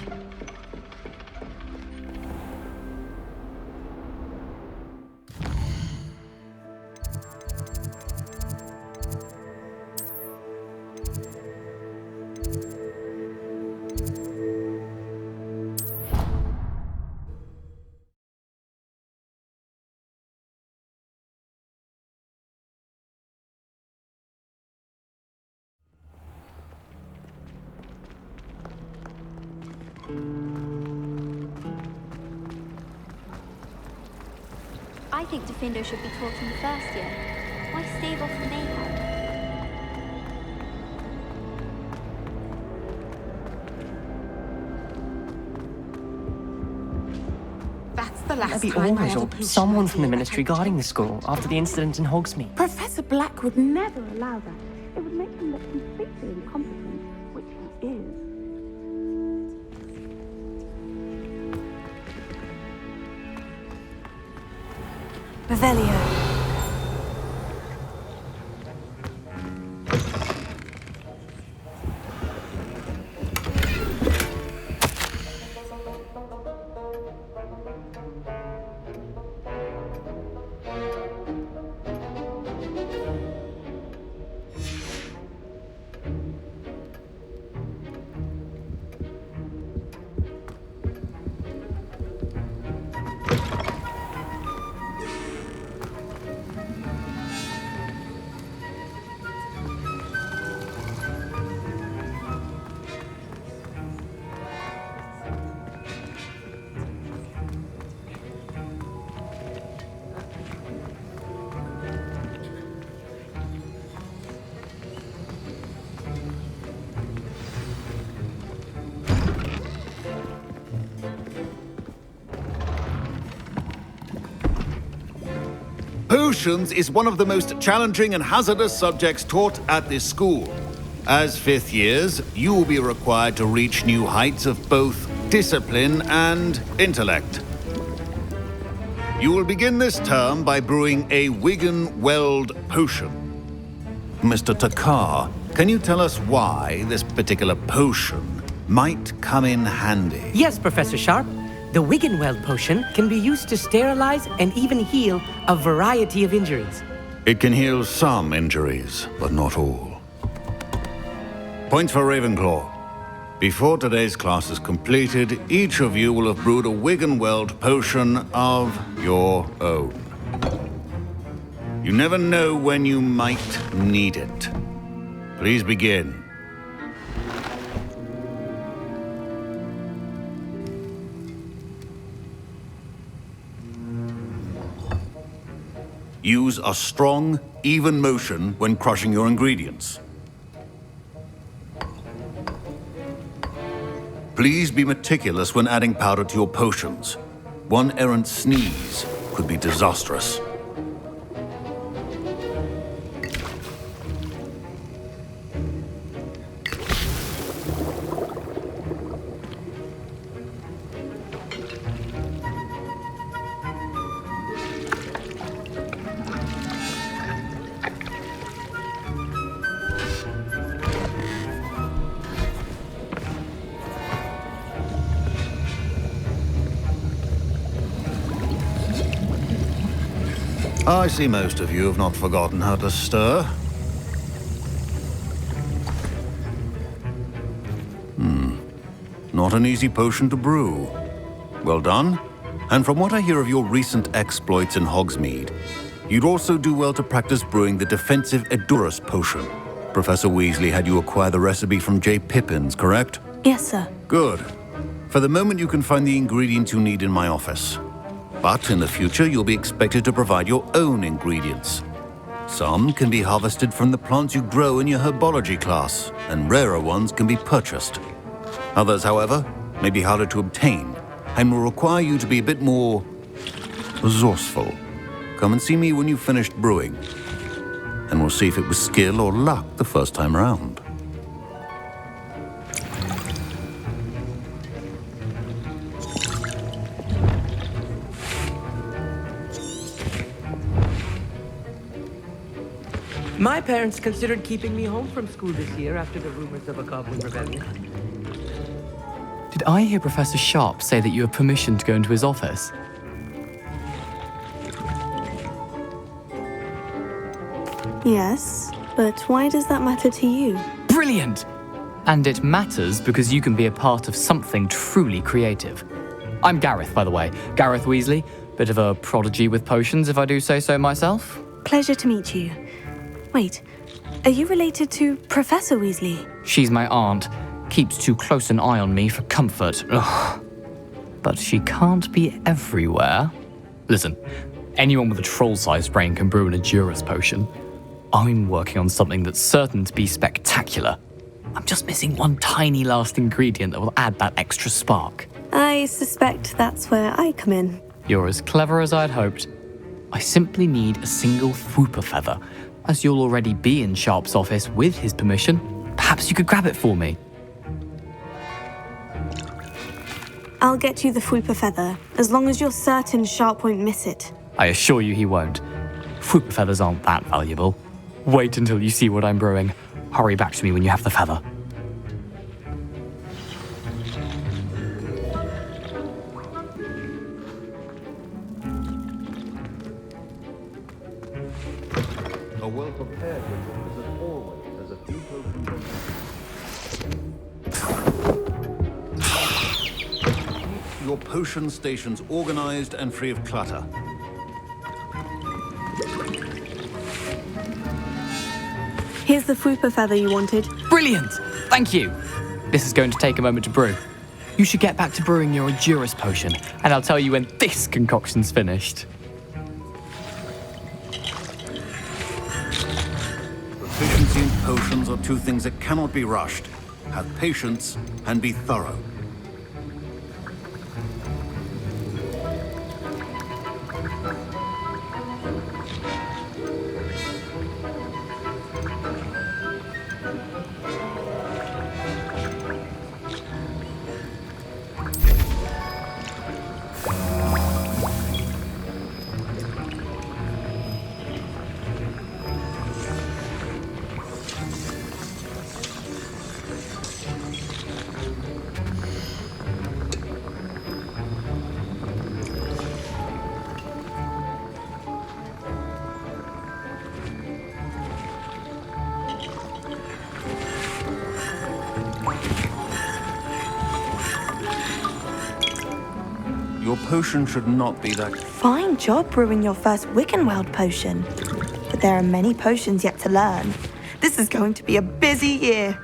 I think Defendo should be taught in the first year. Why stave off the mayhem? That's the last Maybe time I always, had a or potion someone I from the did. Ministry guarding the school after the incident in Hogsmeade. Professor Black would never allow that. It would make him look completely incompetent, which he is. Revelio. Potions is one of the most challenging and hazardous subjects taught at this school. As fifth years, you will be required to reach new heights of both discipline and intellect. You will begin this term by brewing a Wigan-Weld potion. Mr. Takar, can you tell us why this particular potion might come in handy? Yes, Professor Sharp. The Wiggenweld potion can be used to sterilize and even heal a variety of injuries. It can heal some injuries, but not all. Points for Ravenclaw. Before today's class is completed, each of you will have brewed a Wiggenweld potion of your own. You never know when you might need it. Please begin. Use a strong, even motion when crushing your ingredients. Please be meticulous when adding powder to your potions. One errant sneeze could be disastrous. I see most of you have not forgotten how to stir. Not an easy potion to brew. Well done. And from what I hear of your recent exploits in Hogsmeade, you'd also do well to practice brewing the defensive Edurus potion. Professor Weasley had you acquire the recipe from J. Pippins, correct? Yes, sir. Good. For the moment, you can find the ingredients you need in my office. But in the future, you'll be expected to provide your own ingredients. Some can be harvested from the plants you grow in your herbology class, and rarer ones can be purchased. Others, however, may be harder to obtain, and will require you to be a bit more resourceful. Come and see me when you've finished brewing, and we'll see if it was skill or luck the first time around. My parents considered keeping me home from school this year after the rumors of a goblin rebellion. Did I hear Professor Sharp say that you have permission to go into his office? Yes, but why does that matter to you? Brilliant! And it matters because you can be a part of something truly creative. I'm Gareth, by the way. Gareth Weasley. Bit of a prodigy with potions, if I do say so myself. Pleasure to meet you. Wait, are you related to Professor Weasley? She's my aunt. Keeps too close an eye on me for comfort. Ugh. But she can't be everywhere. Listen, anyone with a troll-sized brain can brew an Edurus potion. I'm working on something that's certain to be spectacular. I'm just missing one tiny last ingredient that will add that extra spark. I suspect that's where I come in. You're as clever as I'd hoped. I simply need a single Fwooper feather. As you'll already be in Sharp's office with his permission, perhaps you could grab it for me. I'll get you the Fwooper feather, as long as you're certain Sharp won't miss it. I assure you he won't. Fwooper feathers aren't that valuable. Wait until you see what I'm brewing. Hurry back to me when you have the feather. A well-prepared ritual is as always as a few potions. Keep your potion stations organized and free of clutter. Here's the Fwooper feather you wanted. Brilliant! Thank you! This is going to take a moment to brew. You should get back to brewing your Edurus potion, and I'll tell you when this concoction's finished. Proficiency and potions are two things that cannot be rushed. Have patience and be thorough. your potion should not be that... Fine job brewing your first Wickenweld potion. But there are many potions yet to learn. This is going to be a busy year.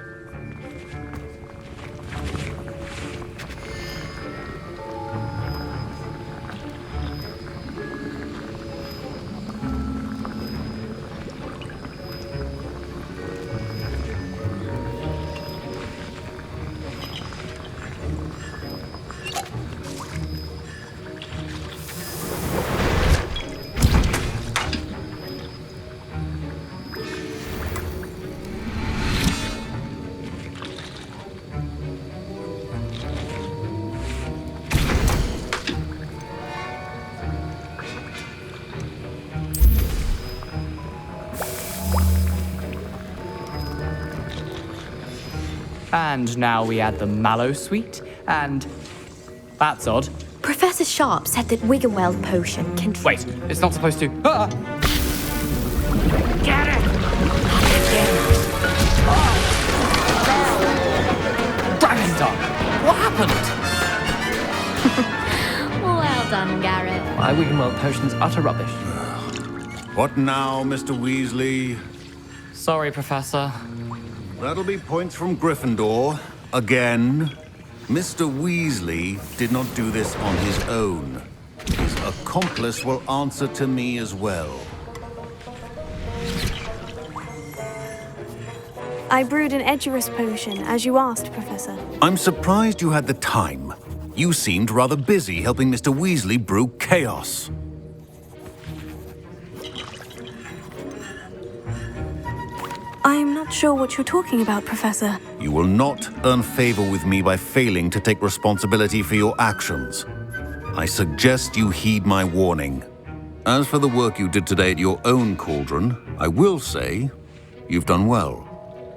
And now we add the mallow sweet, and that's odd. Professor Sharp said that Wiggenweld potion can... Wait, it's not supposed to... Ah! Get it! Dragon's Tongue! What happened? Well done, Garrett. My Wiggenweld potion's utter rubbish. What now, Mr. Weasley? Sorry, Professor. That'll be points from Gryffindor. Again. Mr. Weasley did not do this on his own. His accomplice will answer to me as well. I brewed an Edurus potion, as you asked, Professor. I'm surprised you had the time. You seemed rather busy helping Mr. Weasley brew chaos. I'm not sure what you're talking about, Professor. You will not earn favor with me by failing to take responsibility for your actions. I suggest you heed my warning. As for the work you did today at your own cauldron, I will say you've done well.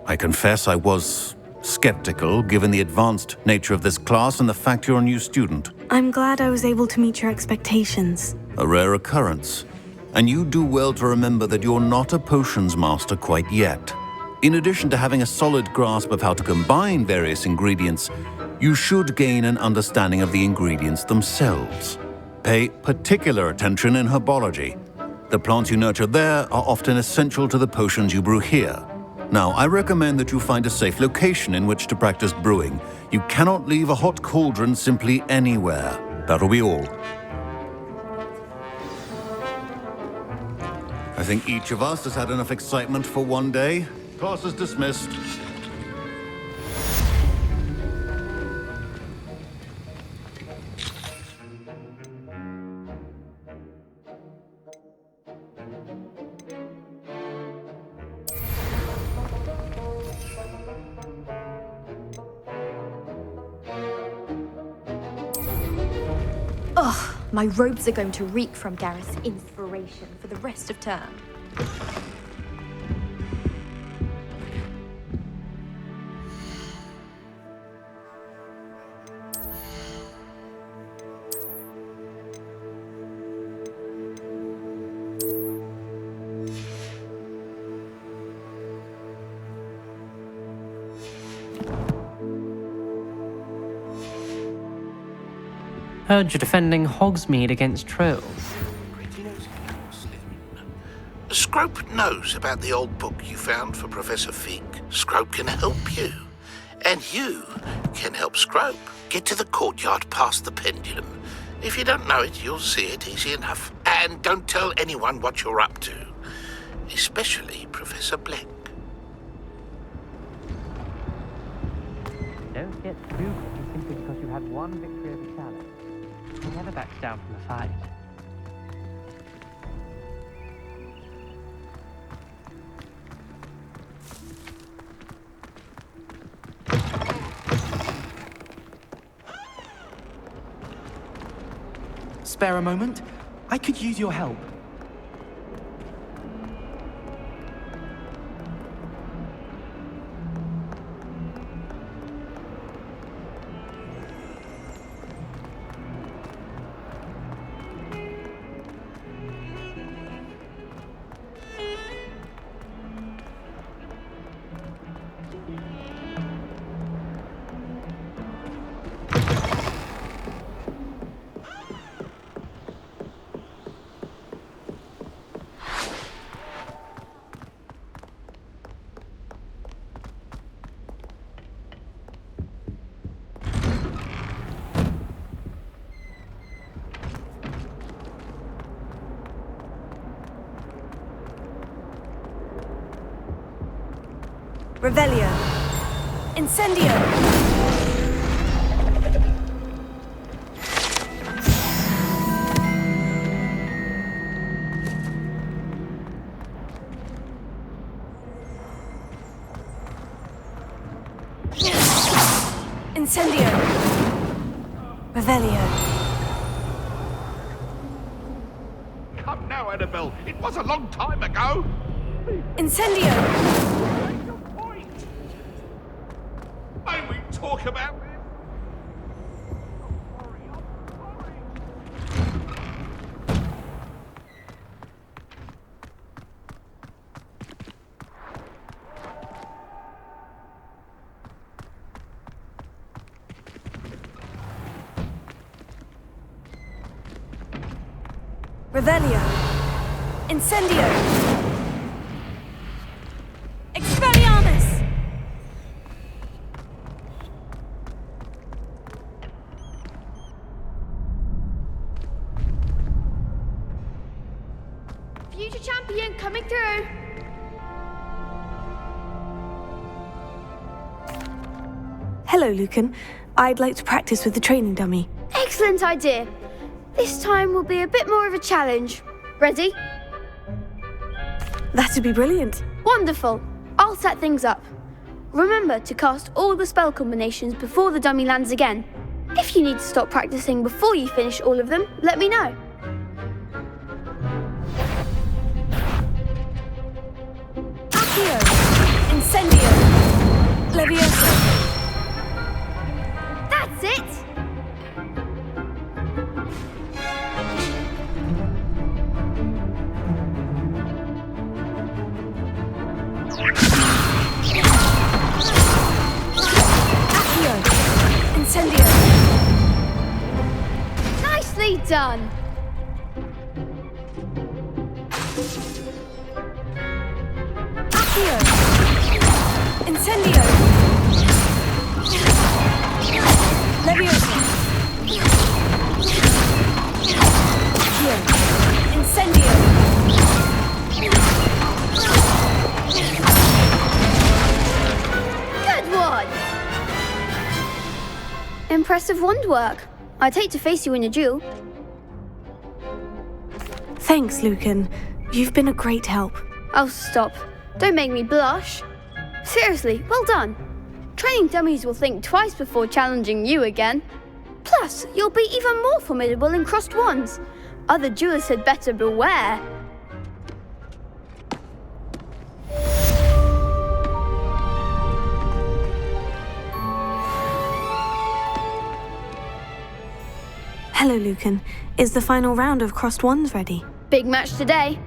I confess I was skeptical, given the advanced nature of this class and the fact you're a new student. I'm glad I was able to meet your expectations. A rare occurrence. And you do well to remember that you're not a potions master quite yet. In addition to having a solid grasp of how to combine various ingredients, you should gain an understanding of the ingredients themselves. Pay particular attention in herbology. The plants you nurture there are often essential to the potions you brew here. Now, I recommend that you find a safe location in which to practice brewing. You cannot leave a hot cauldron simply anywhere. That'll be all. I think each of us has had enough excitement for one day. Class is dismissed. Ugh, my robes are going to reek from Gareth's inspiration for the rest of term. Heard you're defending Hogsmeade against trolls. Scrope knows about the old book you found for Professor Fig. Scrope can help you. And you can help Scrope get to the courtyard past the pendulum. If you don't know it, you'll see it easy enough. And don't tell anyone what you're up to. Especially Professor Black. Don't get too cocky simply because you had one victory over challenge. He never backs down from a fight. Spare a moment? I could use your help. Revelio. Incendio. Incendio. Revelio. Come now, Annabelle. It was a long time ago. Incendio. May we talk about this? Revelio. Incendio. Expelliarmus. Future champion coming through. Hello, Lucan. I'd like to practice with the training dummy. Excellent idea. This time will be a bit more of a challenge. Ready? That'd be brilliant. Wonderful. I'll set things up. Remember to cast all the spell combinations before the dummy lands again. If you need to stop practicing before you finish all of them, let me know. Accio. Incendio. Levioso. That's it! Accio. Incendio. Nicely done! Accio. Incendio. Levioso. Accio. Incendio. Good one! Impressive wand work. I'd hate to face you in a duel. Thanks, Lucan. You've been a great help. Oh, stop. Don't make me blush. Seriously, well done. Training dummies will think twice before challenging you again. Plus, you'll be even more formidable in crossed wands. Other duelists had better beware. Hello, Lucan. Is the final round of crossed wands ready? Big match today.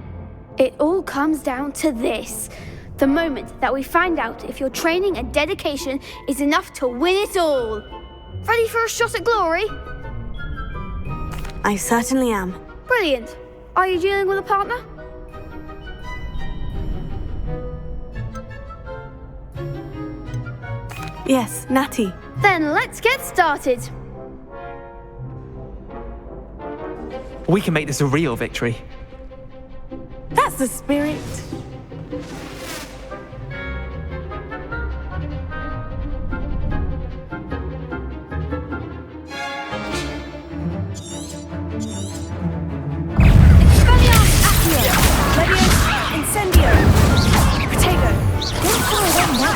It all comes down to this. The moment that we find out if your training and dedication is enough to win it all. Ready for a shot at glory? I certainly am. Brilliant. Are you dealing with a partner? Yes, Natty. Then let's get started. We can make this a real victory. That's the spirit. Incendio. Protego. Don't follow them now.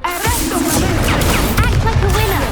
Arresto. Act like a winner.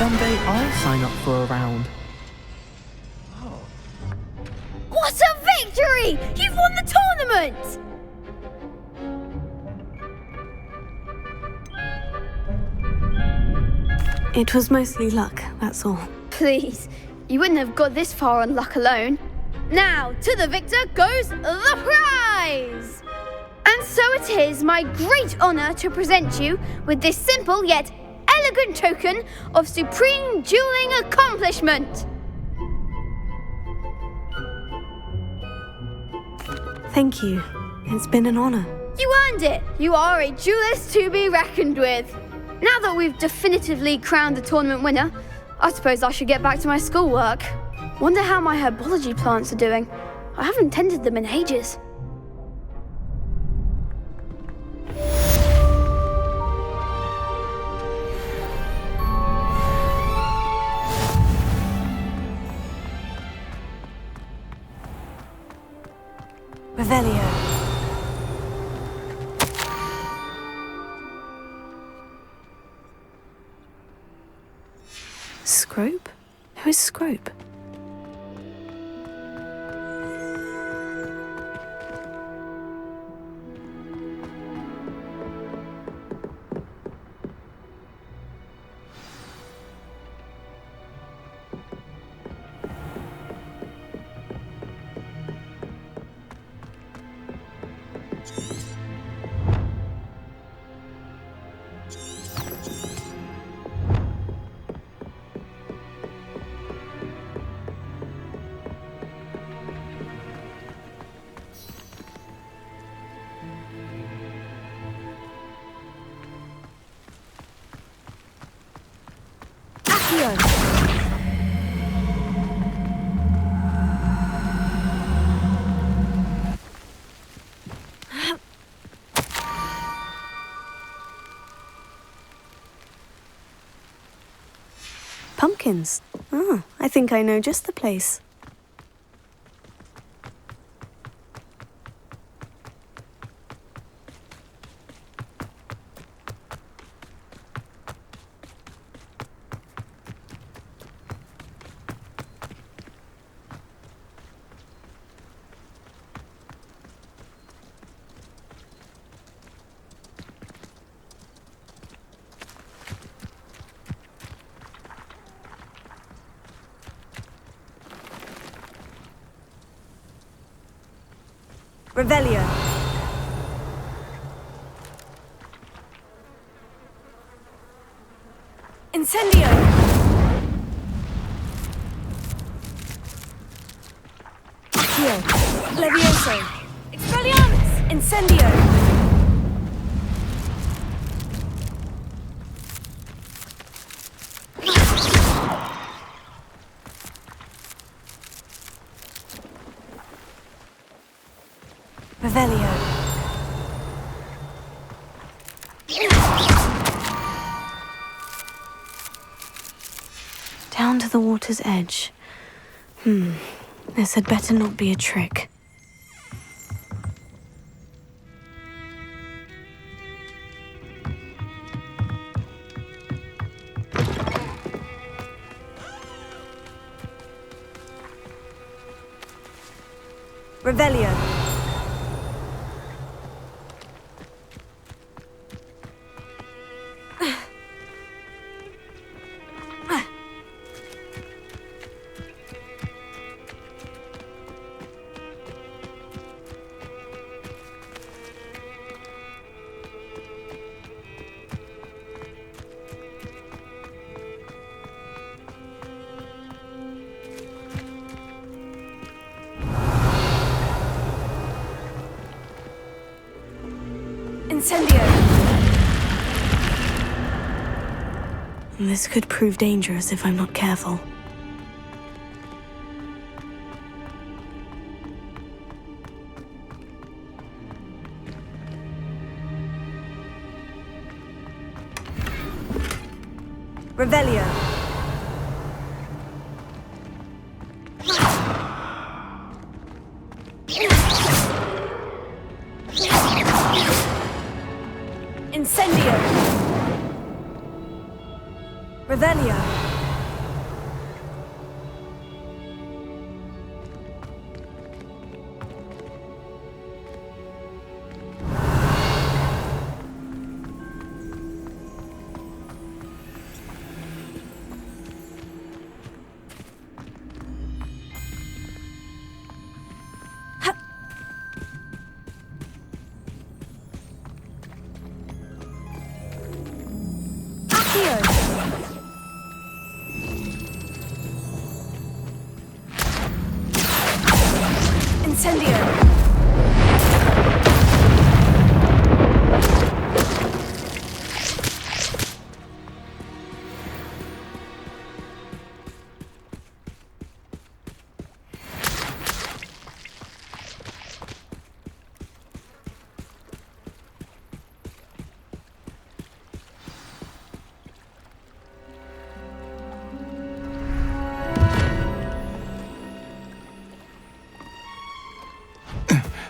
Someday I'll sign up for a round. What a victory! You've won the tournament! It was mostly luck, that's all. Please, you wouldn't have got this far on luck alone. Now, to the victor goes the prize! And so it is my great honour to present you with this simple yet elegant token of supreme dueling accomplishment. Thank you. It's been an honour. You earned it! You are a duelist to be reckoned with. Now that we've definitively crowned the tournament winner, I suppose I should get back to my schoolwork. Wonder how my herbology plants are doing. I haven't tended them in ages. Revelio. Scrope? Who is Scrope? Pumpkins. Ah, I think I know just the place. Revelio. Incendio. Accio. Levioso. Expelliarmus. Incendio. Revelio. Down to the water's edge. This had better not be a trick. Revelio. Incendio! This could prove dangerous if I'm not careful. Revelio! Incendio! Revelio! Accio! Incendio!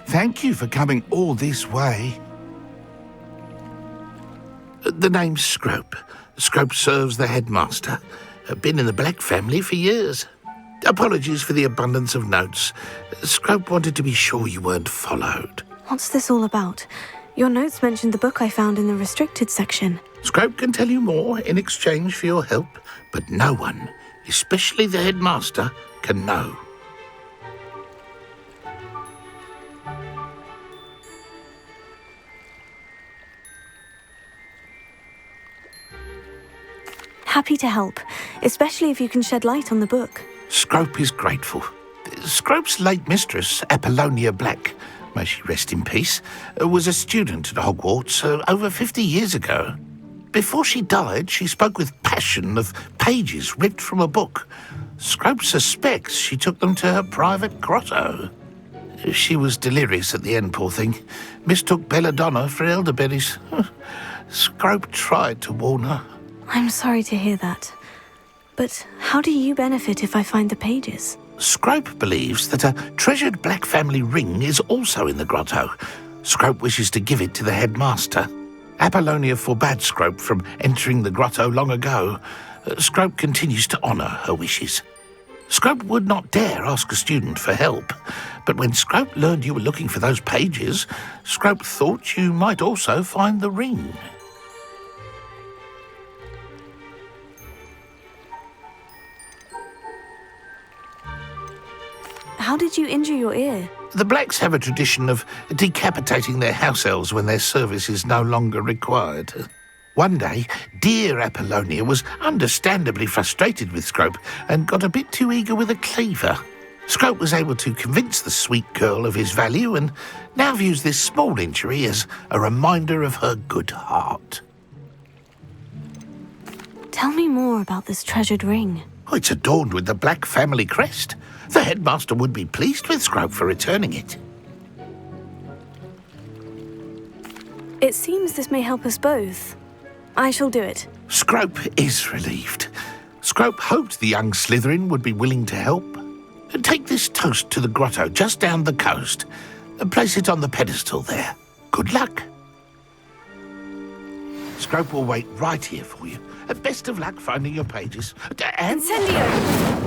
Thank you for coming all this way. The name's Scrope. Scrope serves the headmaster. Been in the Black family for years. Apologies for the abundance of notes. Scrope wanted to be sure you weren't followed. What's this all about? Your notes mentioned the book I found in the restricted section. Scrope can tell you more in exchange for your help, but no one, especially the headmaster, can know. Happy to help, especially if you can shed light on the book. Scrope is grateful. Scrope's late mistress, Apollonia Black, may she rest in peace, was a student at Hogwarts over 50 years ago. Before she died, she spoke with passion of pages ripped from a book. Scrope suspects she took them to her private grotto. She was delirious at the end, poor thing. Mistook belladonna for elderberries. Scrope tried to warn her. I'm sorry to hear that. But how do you benefit if I find the pages? Scrope believes that a treasured Black family ring is also in the grotto. Scrope wishes to give it to the headmaster. Apollonia forbade Scrope from entering the grotto long ago. Scrope continues to honour her wishes. Scrope would not dare ask a student for help, but when Scrope learned you were looking for those pages, Scrope thought you might also find the ring. How did you injure your ear? The Blacks have a tradition of decapitating their house elves when their service is no longer required. One day, dear Apollonia was understandably frustrated with Scrope and got a bit too eager with a cleaver. Scrope was able to convince the sweet girl of his value and now views this small injury as a reminder of her good heart. Tell me more about this treasured ring. Oh, it's adorned with the Black family crest. The headmaster would be pleased with Scrope for returning it. It seems this may help us both. I shall do it. Scrope is relieved. Scrope hoped the young Slytherin would be willing to help. Take this toast to the grotto just down the coast and place it on the pedestal there. Good luck. Scrope will wait right here for you. Best of luck finding your pages. And... Incendio!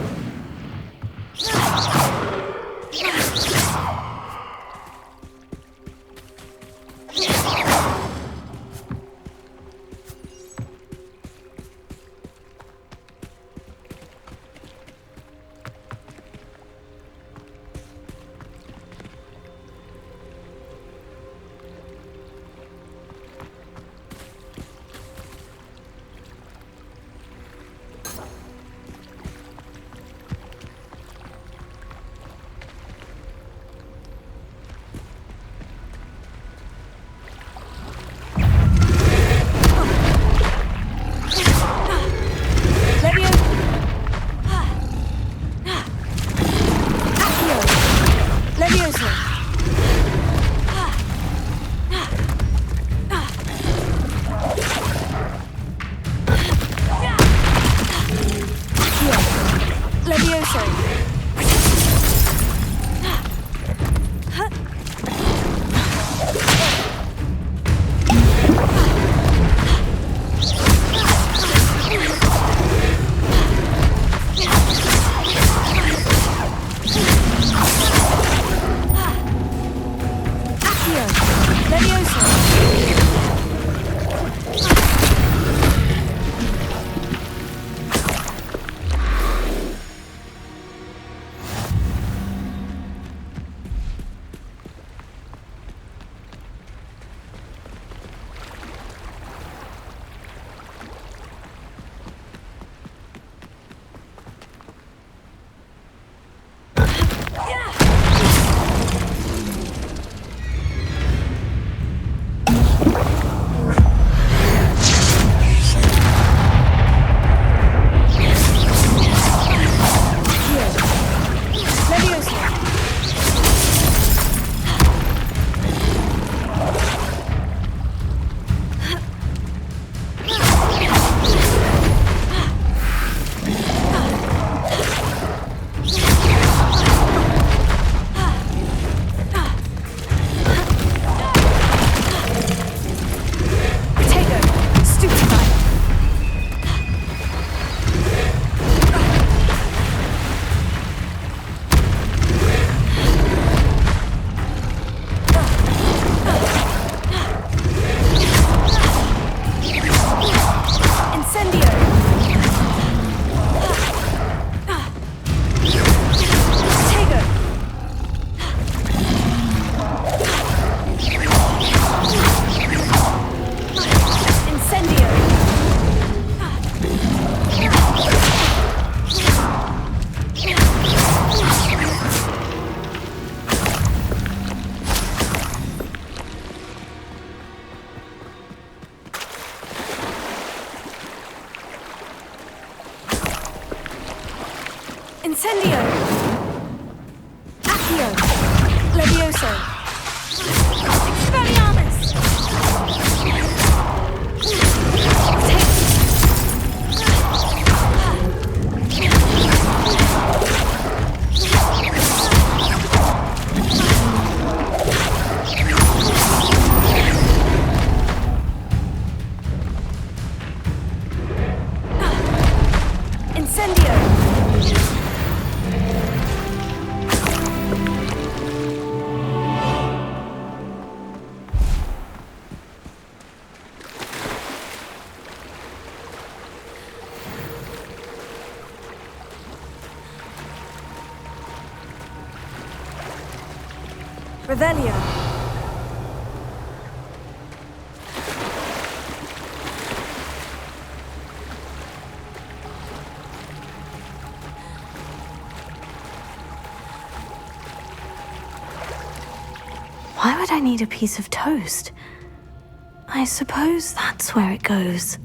Incendio! Accio! Levioso! Expelliarmus! Incendio! Revelio. Why would I need a piece of toast? I suppose that's where it goes.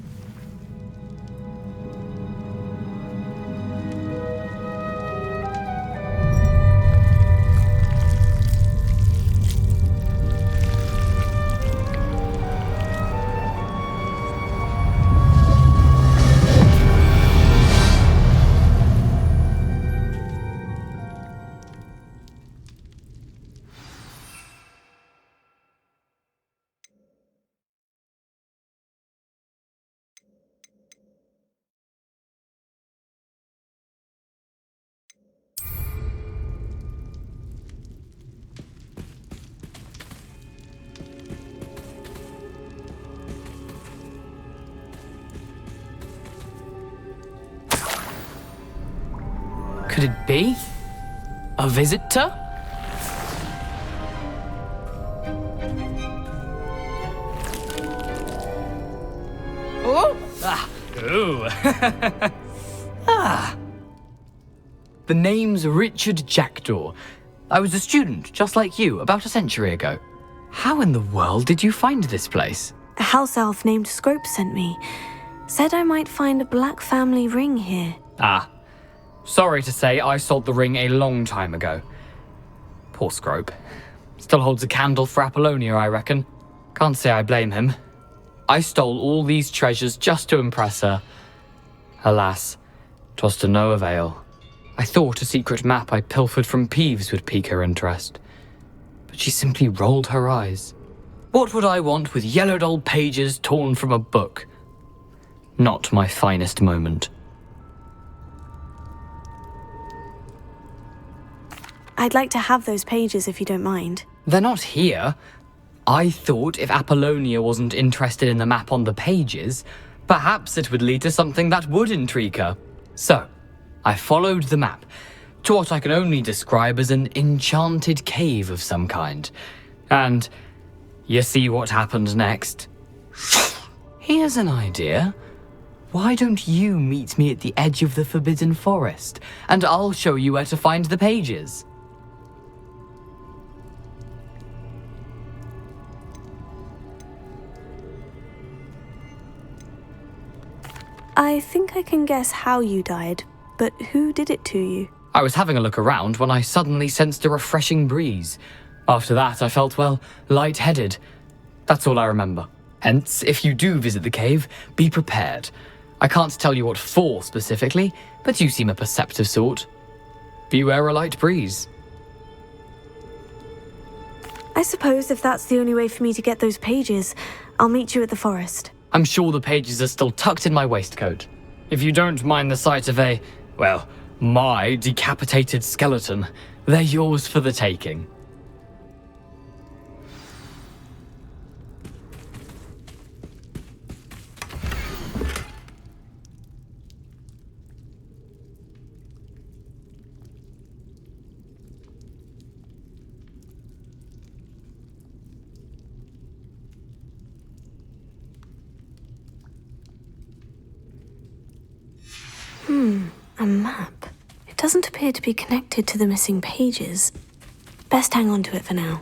Could it be? A visitor? Oh! Ah! Ooh! Ah! The name's Richard Jackdaw. I was a student, just like you, about a century ago. How in the world did you find this place? A house elf named Scrope sent me. Said I might find a black family ring here. Ah. Sorry to say, I sold the ring a long time ago. Poor Scrope. Still holds a candle for Apollonia, I reckon. Can't say I blame him. I stole all these treasures just to impress her. Alas, 'twas to no avail. I thought a secret map I pilfered from Peeves would pique her interest. But she simply rolled her eyes. What would I want with yellowed old pages torn from a book? Not my finest moment. I'd like to have those pages if you don't mind. They're not here. I thought if Apollonia wasn't interested in the map on the pages, perhaps it would lead to something that would intrigue her. So, I followed the map to what I can only describe as an enchanted cave of some kind. And you see what happened next? Here's an idea. Why don't you meet me at the edge of the Forbidden Forest, and I'll show you where to find the pages. I think I can guess how you died, but who did it to you? I was having a look around when I suddenly sensed a refreshing breeze. After that, I felt, well, lightheaded. That's all I remember. Hence, if you do visit the cave, be prepared. I can't tell you what for specifically, but you seem a perceptive sort. Beware a light breeze. I suppose if that's the only way for me to get those pages, I'll meet you at the forest. I'm sure the pages are still tucked in my waistcoat. If you don't mind the sight of my decapitated skeleton, they're yours for the taking. A map. It doesn't appear to be connected to the missing pages. Best hang on to it for now.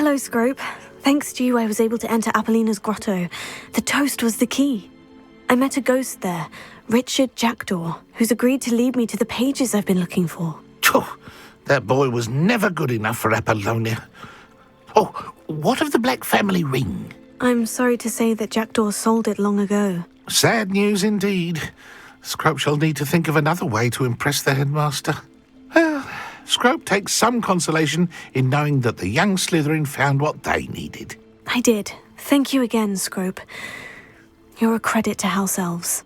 Hello, Scrope. Thanks to you, I was able to enter Apollina's grotto. The toast was the key. I met a ghost there, Richard Jackdaw, who's agreed to lead me to the pages I've been looking for. That boy was never good enough for Apollonia. Oh, what of the Black family ring? I'm sorry to say that Jackdaw sold it long ago. Sad news indeed. Scrope shall need to think of another way to impress the headmaster. Well, Scrope takes some consolation in knowing that the young Slytherin found what they needed. I did. Thank you again, Scrope. You're a credit to House Elves.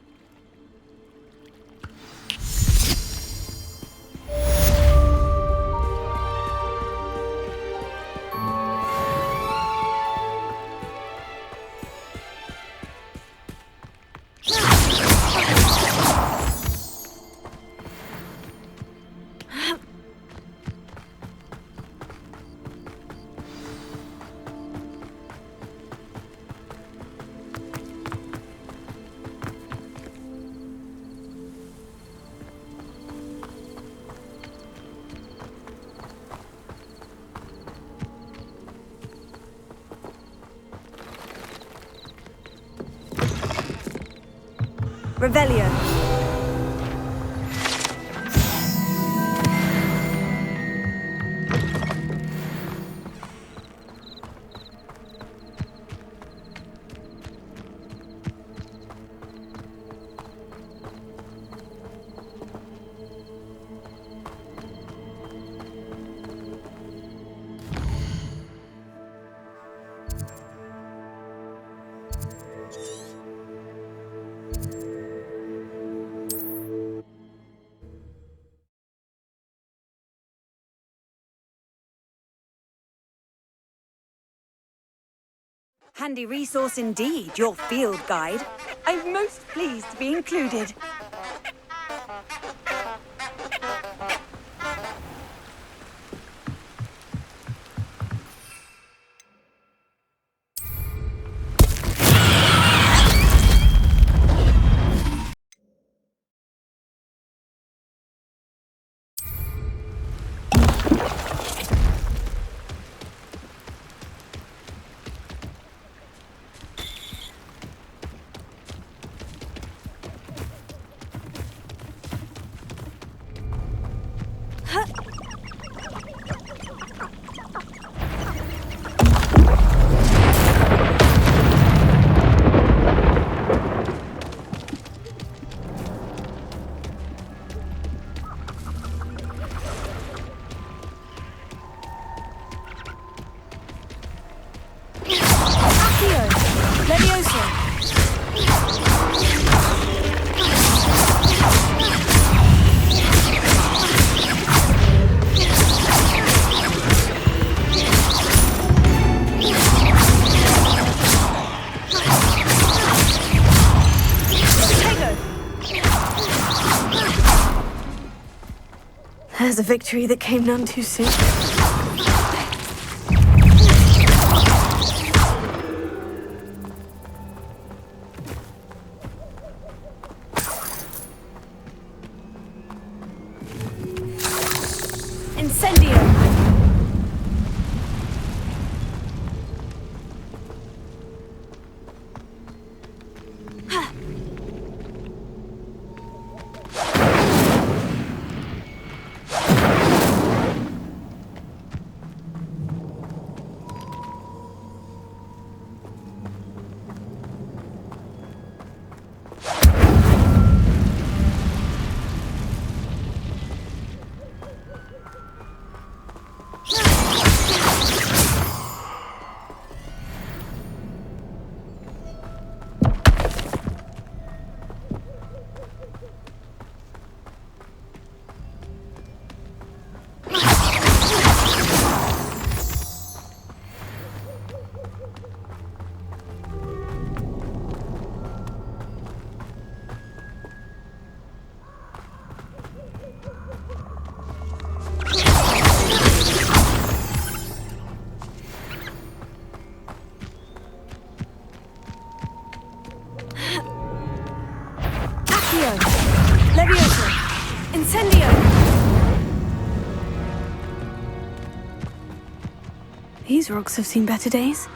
Revelio. Handy resource indeed, your field guide. I'm most pleased to be included. There's a victory that came none too soon. Incendio! Levioso! Incendio! These rocks have seen better days.